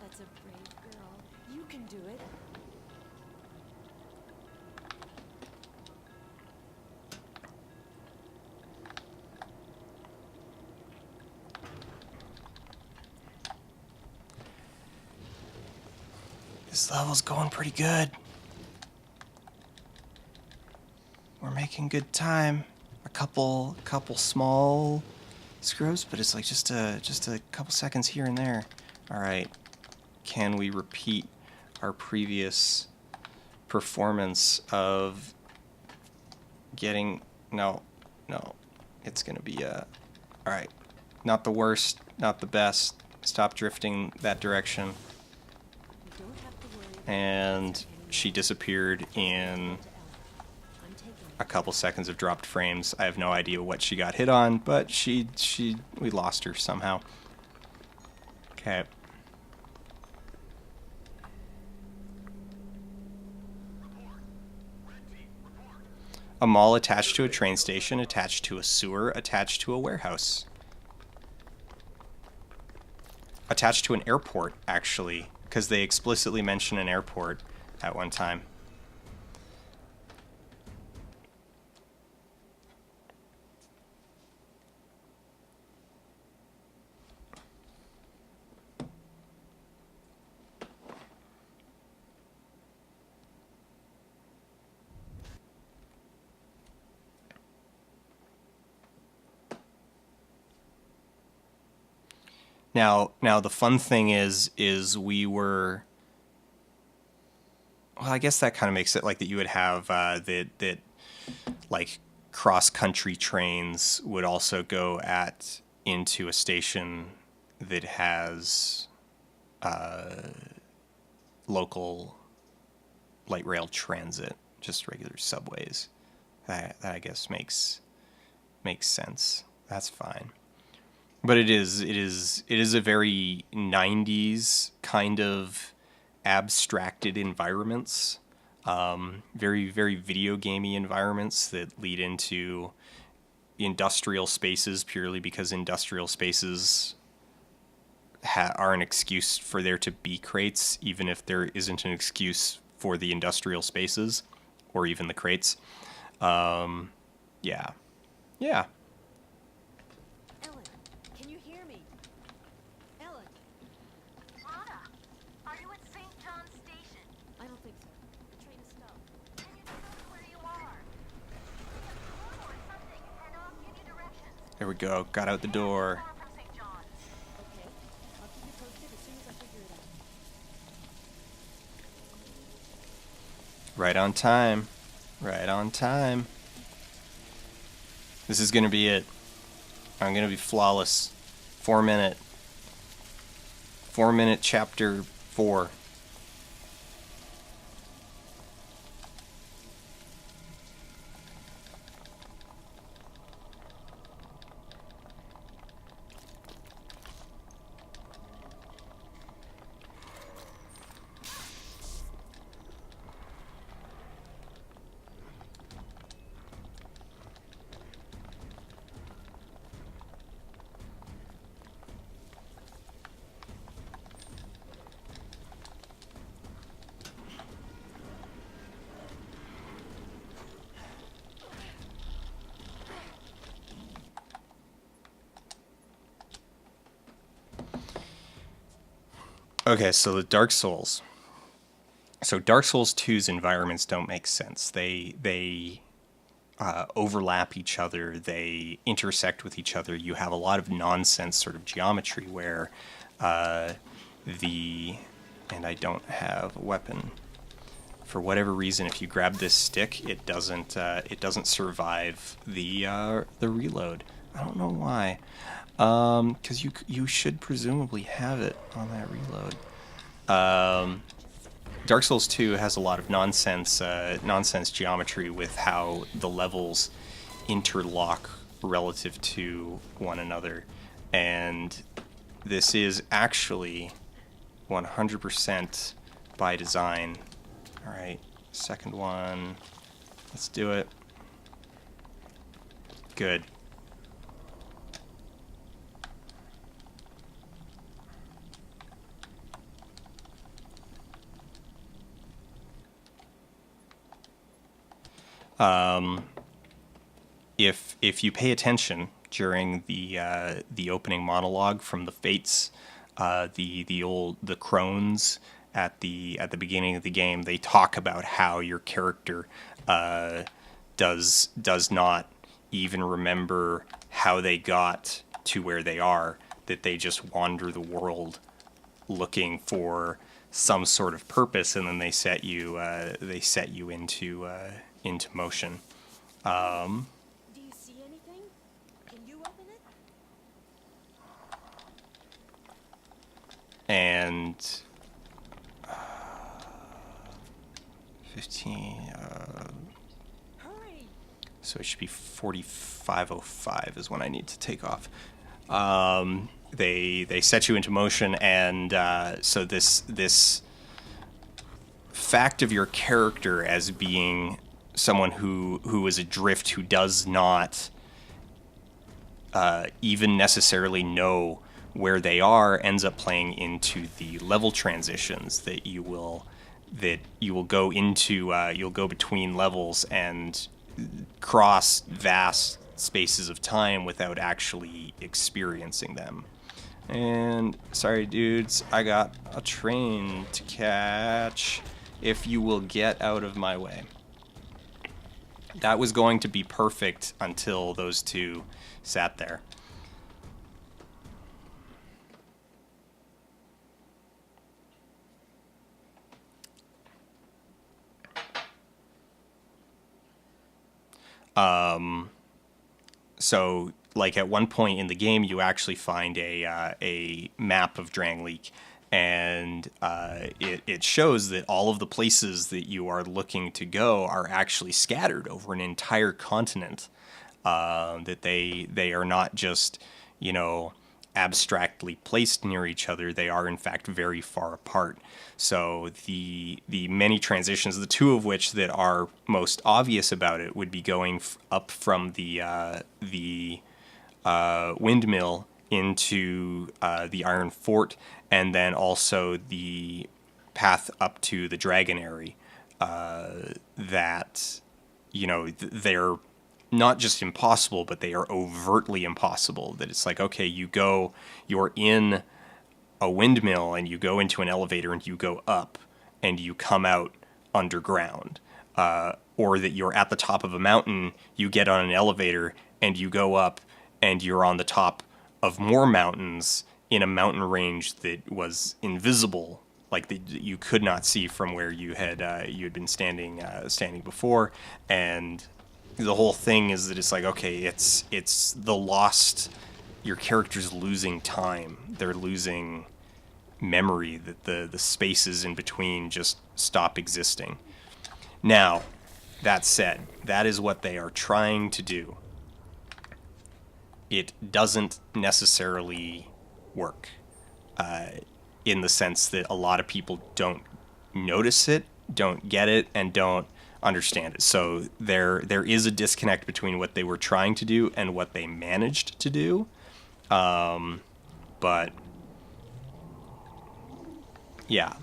That's a brave girl. You can do it. This level's going pretty good. We're making good time. A couple small screws, but it's like just a couple seconds here and there. All right. Can we repeat our previous performance of getting... No. It's gonna be all right. Not the worst, not the best. Stop drifting that direction. You don't have to worry about And she disappeared in I'm taking a couple seconds of dropped frames. I have no idea what she got hit on, but we lost her somehow. Okay. A mall attached to a train station, attached to a sewer, attached to a warehouse. Attached to an airport, actually, because they explicitly mention an airport at one time. Now the fun thing is we were... Well, I guess that kind of makes it like that you would have that like cross-country trains would also go into a station that has local light rail transit, just regular subways. That I guess makes sense. That's fine. But it is a very 90s kind of abstracted environments, very video gamey environments that lead into industrial spaces purely because industrial spaces are an excuse for there to be crates, even if there isn't an excuse for the industrial spaces or even the crates. Yeah. Ellen, can you hear me? Ellen, Lana, are you at St. John's Station? I don't think so. The train is stopped. Can you tell us where you are? See a clue or something, and I'll give you directions. There we go. Got out the door. Far from St. John's. Okay. I'll keep you posted as soon as I figure it out. Right on time. Right on time. This is going to be it. I'm going to be flawless. 4 minute. 4 minute chapter 4. Okay, so the Dark Souls. So Dark Souls 2's environments don't make sense. They overlap each other. They intersect with each other. You have a lot of nonsense sort of geometry where and I don't have a weapon. For whatever reason, if you grab this stick, it doesn't survive the reload. I don't know why. Because you should presumably have it on that reload. Dark Souls 2 has a lot of nonsense geometry with how the levels interlock relative to one another, and this is actually 100% by design. All right, second one. Let's do it. Good. If you pay attention during the opening monologue from the Fates, the crones at the beginning of the game, they talk about how your character does not even remember how they got to where they are, that they just wander the world looking for some sort of purpose, and then they set you into motion. Do you see anything? Can you open it? And 15. Hurry! So it should be 45:05 is when I need to take off. They set you into motion, and so this fact of your character as being someone who is adrift, who does not even necessarily know where they are, ends up playing into the level transitions that you will go into. You'll go between levels and cross vast spaces of time without actually experiencing them. And sorry dudes, I got a train to catch. If you will get out of my way. That was going to be perfect until those two sat there. So, like, at one point in the game, you actually find a map of Drangleek, and it shows that all of the places that you are looking to go are actually scattered over an entire continent. That they are not just, abstractly placed near each other. They are, in fact, very far apart. So the many transitions, the two of which that are most obvious about it, would be going up from the windmill into the Iron Fort, and then also the path up to the Dragonary. That they're not just impossible, but they are overtly impossible. That it's like, okay, you're in a windmill and you go into an elevator and you go up and you come out underground. Or that you're at the top of a mountain, you get on an elevator and you go up and you're on the top of more mountains in a mountain range that was invisible, like that you could not see from where you had been standing before. And the whole thing is that it's like, okay, it's the lost. Your character's losing time. They're losing memory. That the spaces in between just stop existing. Now, that said, that is what they are trying to do. It doesn't necessarily work, in the sense that a lot of people don't notice it, don't get it, and don't understand it. So there is a disconnect between what they were trying to do and what they managed to do. But yeah.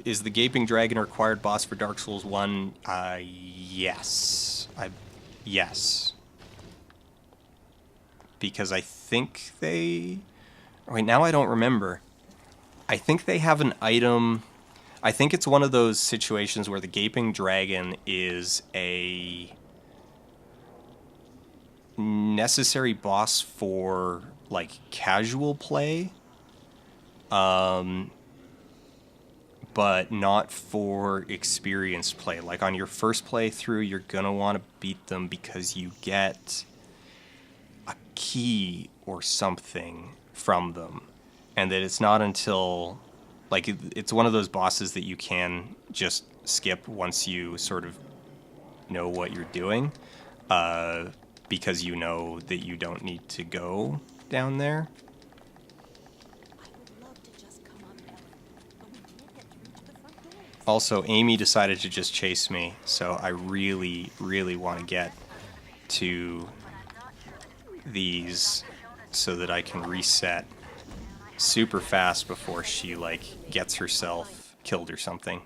Is the Gaping Dragon a required boss for Dark Souls 1? Yes. Yes. Because I think they... Wait, now I don't remember. I think they have an item... I think it's one of those situations where the Gaping Dragon is a necessary boss for, like, casual play. But not for experienced play. Like, on your first playthrough, you're gonna want to beat them because you get a key or something from them. And that it's not until... Like, it's one of those bosses that you can just skip once you sort of know what you're doing. Because you know that you don't need to go down there. Also, Amy decided to just chase me, so I really, really want to get to these so that I can reset super fast before she, like, gets herself killed or something.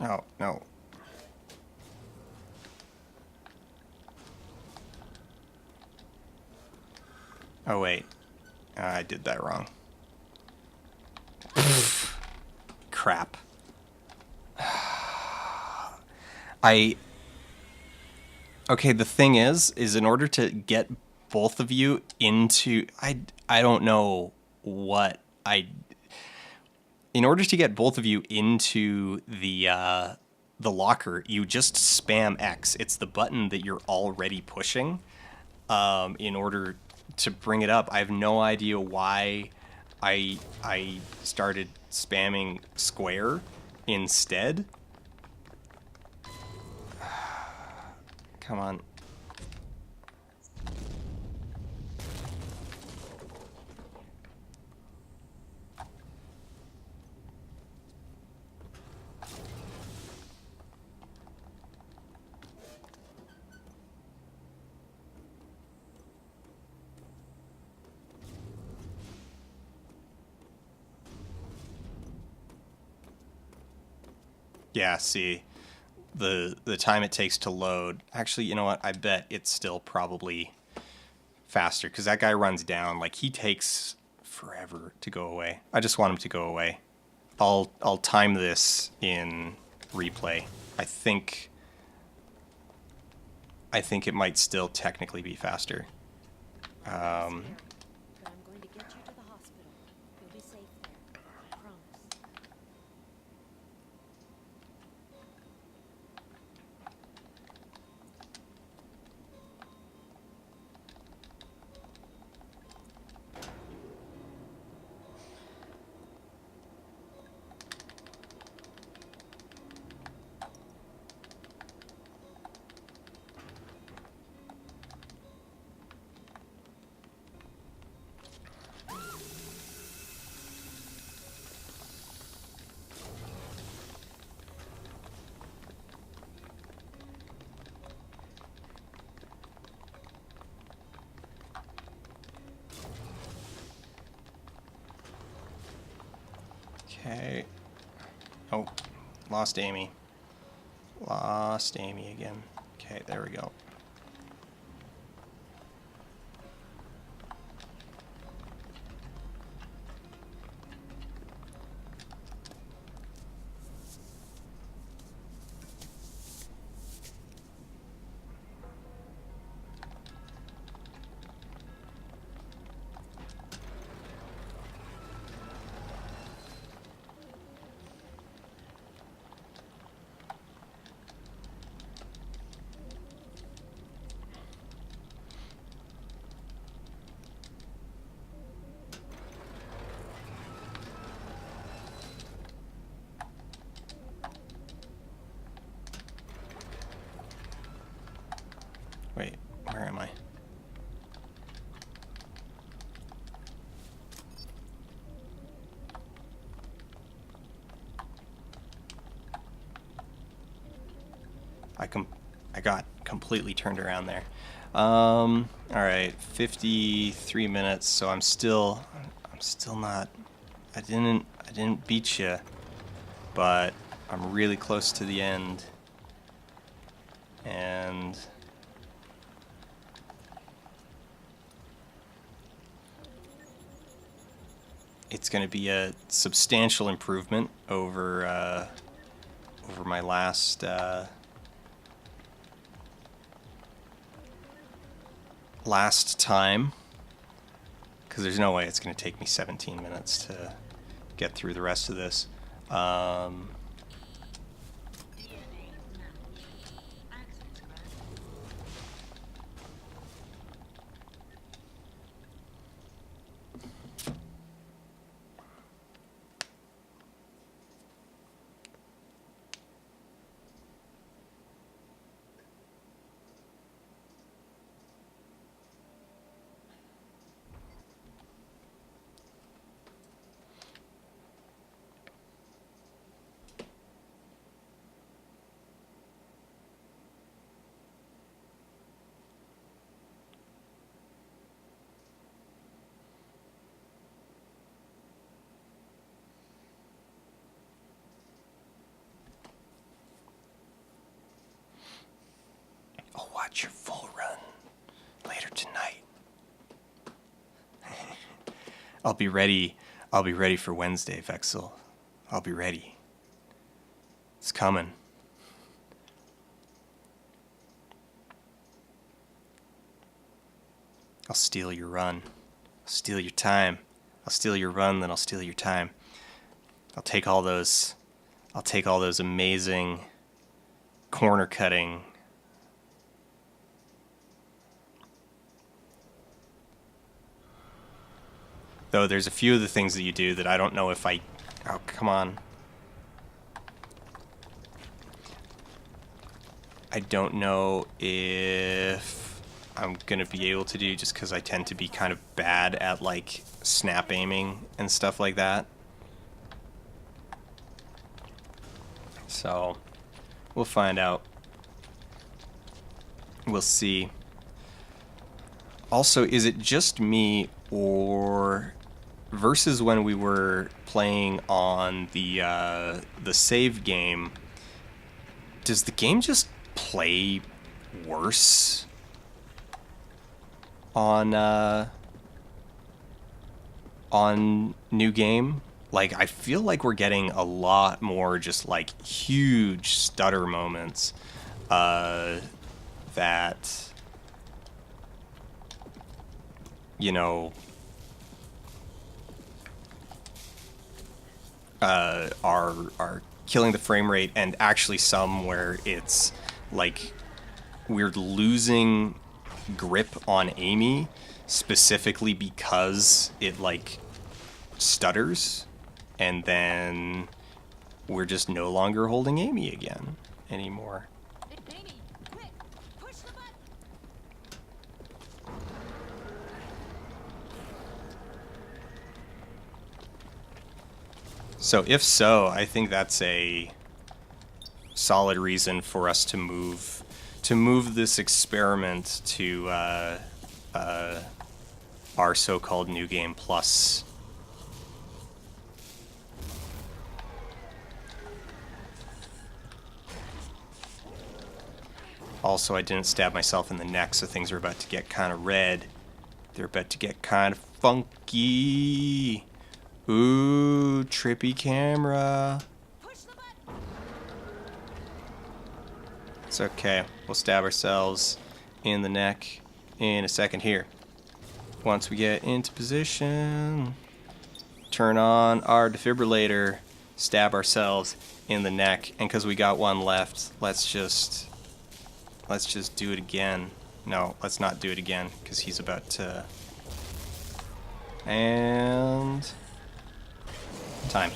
Oh, no. Oh, wait. I did that wrong. Crap. Okay, the thing is in order to get both of you into... I don't know what in order to get both of you into the locker, you just spam X. It's the button that you're already pushing in order to bring it up. I have no idea why I started spamming square instead. Come on. Yeah, see, the time it takes to load. Actually, you know what? I bet it's still probably faster because that guy runs down. Like, he takes forever to go away. I just want him to go away. I'll time this in replay. I think it might still technically be faster. But I'm going to get you to the hospital. You'll be safe there. I promise. Okay. Oh, lost Amy. Lost Amy again. Okay, there we go. Wait, where am I? I got completely turned around there. All right, 53 minutes. So I'm still not. I didn't beat you, but I'm really close to the end. And it's going to be a substantial improvement over my last time, because there's no way it's going to take me 17 minutes to get through the rest of this. DNA match. Access granted. I'll watch your full run later tonight. I'll be ready. I'll be ready for Wednesday, Vexel. I'll be ready. It's coming. I'll steal your run. I'll steal your time. I'll steal your run, then I'll steal your time. I'll take all those amazing corner cutting though there's a few of the things that you do that I don't know if I... Oh, come on. I don't know if I'm going to be able to do, just because I tend to be kind of bad at, like, snap aiming and stuff like that. So, we'll find out. We'll see. Also, is it just me, or versus when we were playing on the save game, does the game just play worse on new game? Like, I feel like we're getting a lot more just like huge stutter moments that, you know, are killing the frame rate, and actually some where it's like we're losing grip on Amy specifically because it like stutters, and then we're just no longer holding Amy again anymore. Amy, quick, push the button. So if so, I think that's a solid reason for us to move this experiment to our so-called New Game Plus. Also, I didn't stab myself in the neck, so things are about to get kind of red. They're about to get kind of funky. Ooh, trippy camera. Push the button. It's okay. We'll stab ourselves in the neck in a second here. Once we get into position, turn on our defibrillator, stab ourselves in the neck, and because we got one left, let's just do it again. No, let's not do it again, because he's about to... And... time.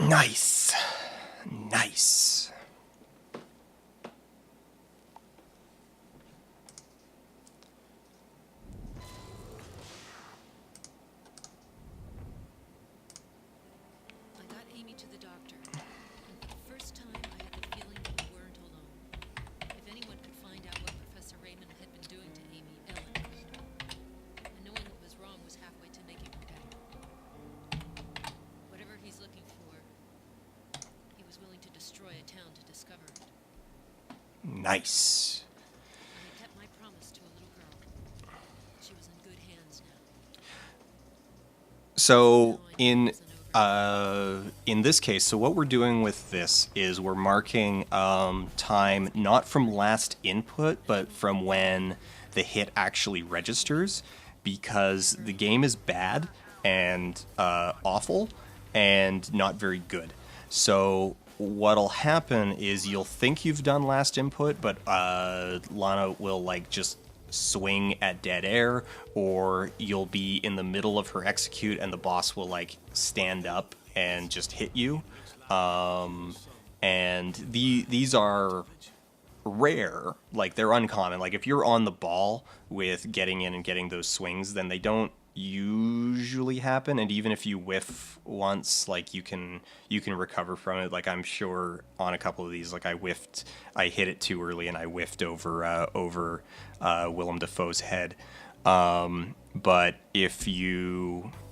Nice. Nice. I got Amy to the doctor, and for the first time I had the feeling that we weren't alone. If anyone could find out what Professor Raymond had been doing to Amy, Ellen would. And knowing what was wrong was halfway to making her better. Whatever he's looking for, he was willing to destroy a town to discover it. Nice. And I kept my promise to a little girl. She was in good hands now. So in this case, so what we're doing with this is we're marking time not from last input, but from when the hit actually registers, because the game is bad and awful and not very good. So what'll happen is you'll think you've done last input, but Lana will like just swing at dead air, or you'll be in the middle of her execute and the boss will like stand up and just hit you. And these are rare, like they're uncommon. Like if you're on the ball with getting in and getting those swings, then they don't usually happen, and even if you whiff once, like you can recover from it. Like I'm sure on a couple of these, like I hit it too early and I whiffed over Willem Dafoe's head. But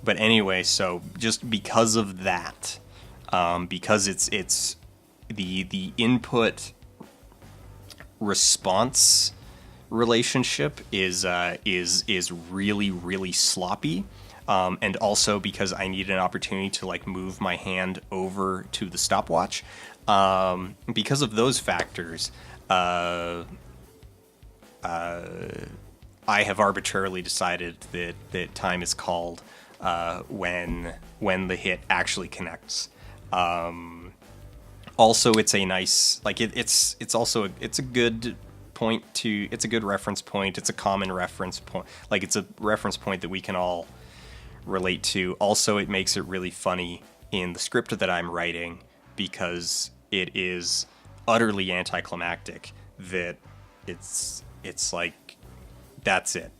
anyway, so just because of that, because it's the input response relationship is really, really sloppy, and also because I need an opportunity to like move my hand over to the stopwatch. Because of those factors, I have arbitrarily decided that time is called when the hit actually connects. Also, it's a nice, like it's also it's a good point to, it's a good reference point. It's a common reference point. Like it's a reference point that we can all relate to. Also, it makes it really funny in the script that I'm writing, because it is utterly anticlimactic that it's like, that's it.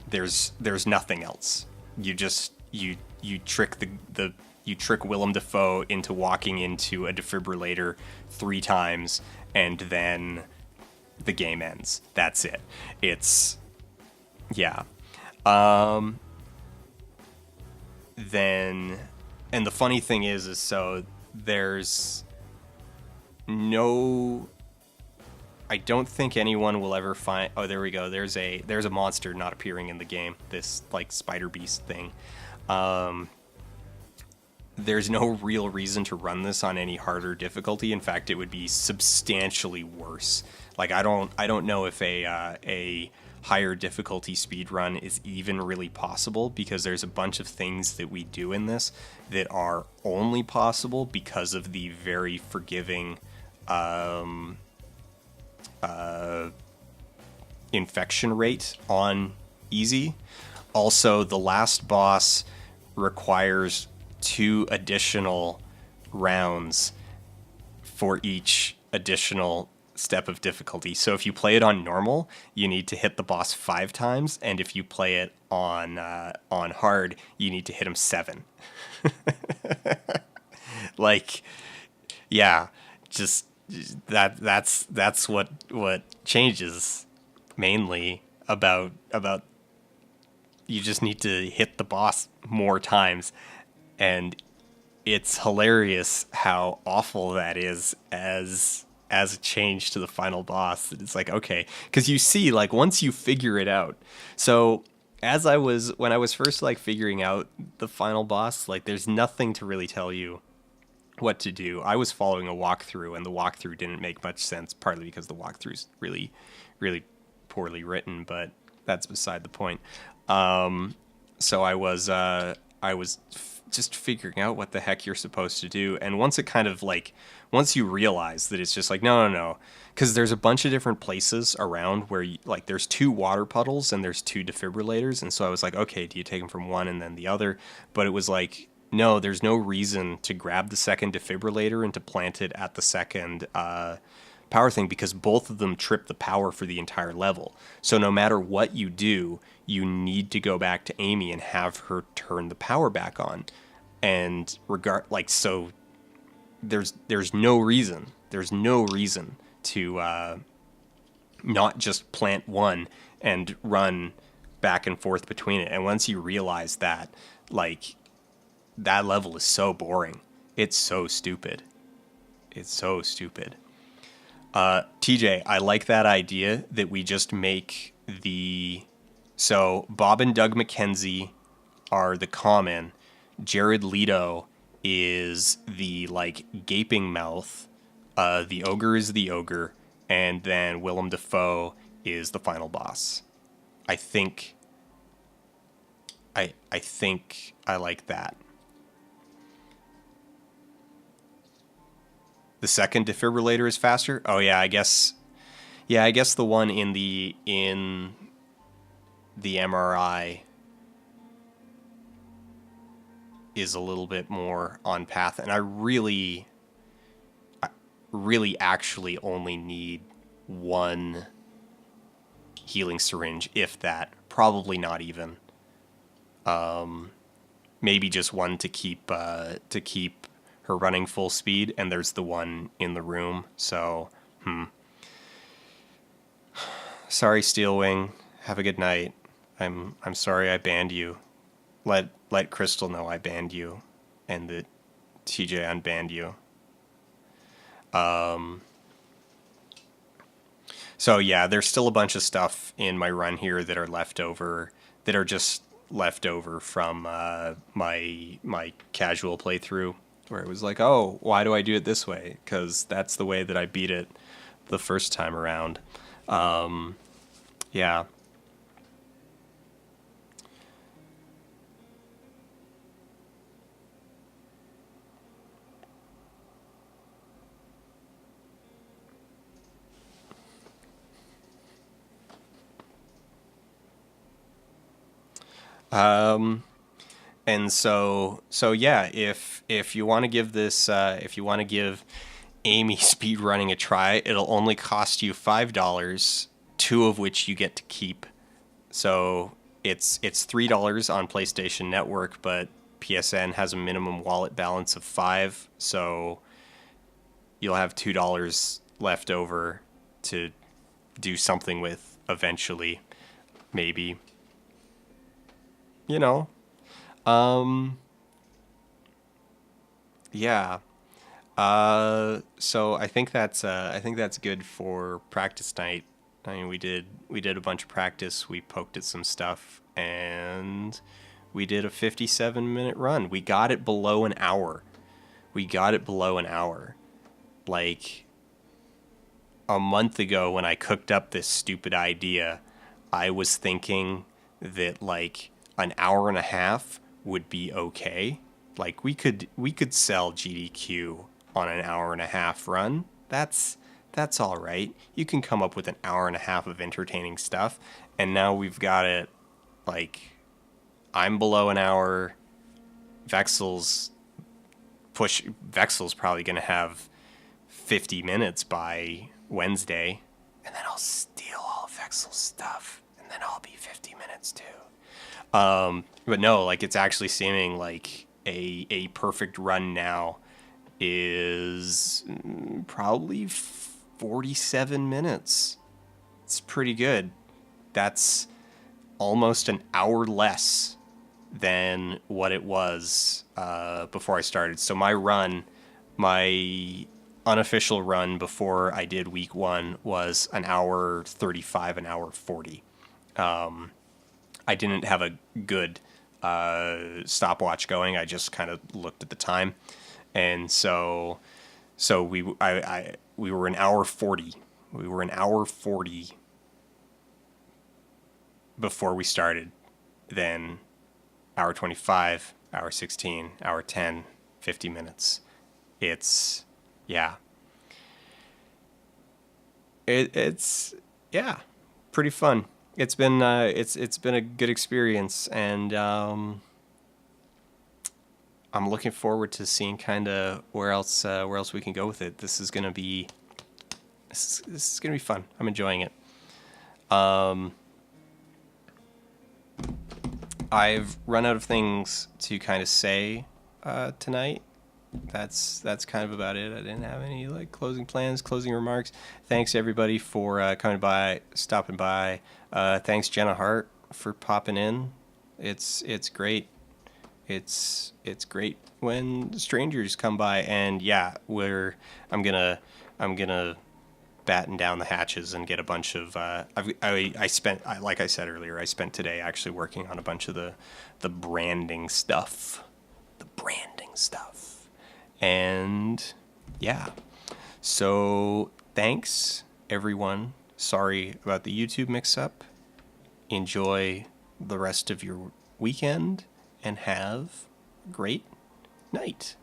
There's nothing else. You just you trick you trick Willem Dafoe into walking into a defibrillator 3 times, and then the game ends. That's it. It's, yeah. Then, and the funny thing is so there's no, I don't think anyone will ever find, oh, there we go. There's a monster not appearing in the game. This like spider beast thing. There's no real reason to run this on any harder difficulty. In fact, it would be substantially worse. Like I don't know if a higher difficulty speedrun is even really possible, because there's a bunch of things that we do in this that are only possible because of the very forgiving infection rate on easy. Also, the last boss requires 2 additional rounds for each additional step of difficulty. So if you play it on normal, you need to hit the boss 5 times, and if you play it on hard, you need to hit him 7. Like, yeah, just that's what changes mainly about you just need to hit the boss more times. And it's hilarious how awful that is as a change to the final boss. It's like, okay, because you see, like, once you figure it out. So when I was first like figuring out the final boss, like there's nothing to really tell you what to do. I was following a walkthrough, and the walkthrough didn't make much sense, partly because the walkthrough's really, really poorly written, but that's beside the point. So I was just figuring out what the heck you're supposed to do. And once it kind of like, once you realize that it's just like, no, because there's a bunch of different places around where you, like there's 2 water puddles and there's 2 defibrillators. And so I was like, okay, do you take them from one and then the other? But it was like, no, there's no reason to grab the second defibrillator and to plant it at the second power thing, because both of them trip the power for the entire level. So no matter what you do, you need to go back to Amy and have her turn the power back on. And so there's no reason to not just plant one and run back and forth between it. And once you realize that, like, that level is so boring. It's so stupid. TJ, I like that idea that we just make so Bob and Doug McKenzie are the common, Jared Leto is the like gaping mouth. The ogre is the ogre, and then Willem Dafoe is the final boss. I think I like that. The second defibrillator is faster. Oh yeah, I guess. Yeah, I guess the one in the MRI is a little bit more on path, and I really actually only need one healing syringe, if that. Probably not even. Maybe just one to keep her running full speed, and there's the one in the room. So, sorry, Steelwing. Have a good night. I'm sorry I banned you. Let Crystal know I banned you, and that TJ unbanned you. So yeah, there's still a bunch of stuff in my run here that are left over, that are just left over from my casual playthrough, where it was like, oh, why do I do it this way? Because that's the way that I beat it the first time around. Yeah. And so yeah, if you want to give this, if you want to give Amy speedrunning a try, it'll only cost you $5, 2 of which you get to keep. So it's $3 on PlayStation Network, but PSN has a minimum wallet balance of $5, so you'll have $2 left over to do something with eventually, maybe. You know. Yeah. So I think that's good for practice night. I mean, we did a bunch of practice. We poked at some stuff, and we did a 57-minute run. We got it below an hour. Like a month ago, when I cooked up this stupid idea, I was thinking that like an hour and a half would be okay. Like we could sell GDQ on an hour and a half run. That's all right. You can come up with an hour and a half of entertaining stuff, and now we've got it. Like, I'm below an hour. Vexel's probably gonna have 50 minutes by Wednesday, and then I'll steal all of Vexel's stuff, and then I'll be 50 minutes too. But no, like, it's actually seeming like a perfect run now is probably 47 minutes. It's pretty good. That's almost an hour less than what it was before I started. So my unofficial run before I did week 1 was an hour 35, an hour 40. I didn't have a good stopwatch going. I just kind of looked at the time, and so we were an hour 40. We were an hour 40 before we started. Then hour 25, hour 16, hour 10, 50 minutes. It's pretty fun. It's been it's been a good experience, and I'm looking forward to seeing kind of where else we can go with it. This is gonna be fun. I'm enjoying it. I've run out of things to kind of say tonight. That's kind of about it. I didn't have any like closing plans, closing remarks. Thanks everybody for coming by, stopping by. Thanks Jenna Hart for popping in. It's great. It's great when strangers come by, and yeah, I'm gonna batten down the hatches and get a bunch of like I said earlier, I spent today actually working on a bunch of the branding stuff branding stuff. And yeah, so thanks everyone. Sorry about the YouTube mix-up. Enjoy the rest of your weekend and have a great night.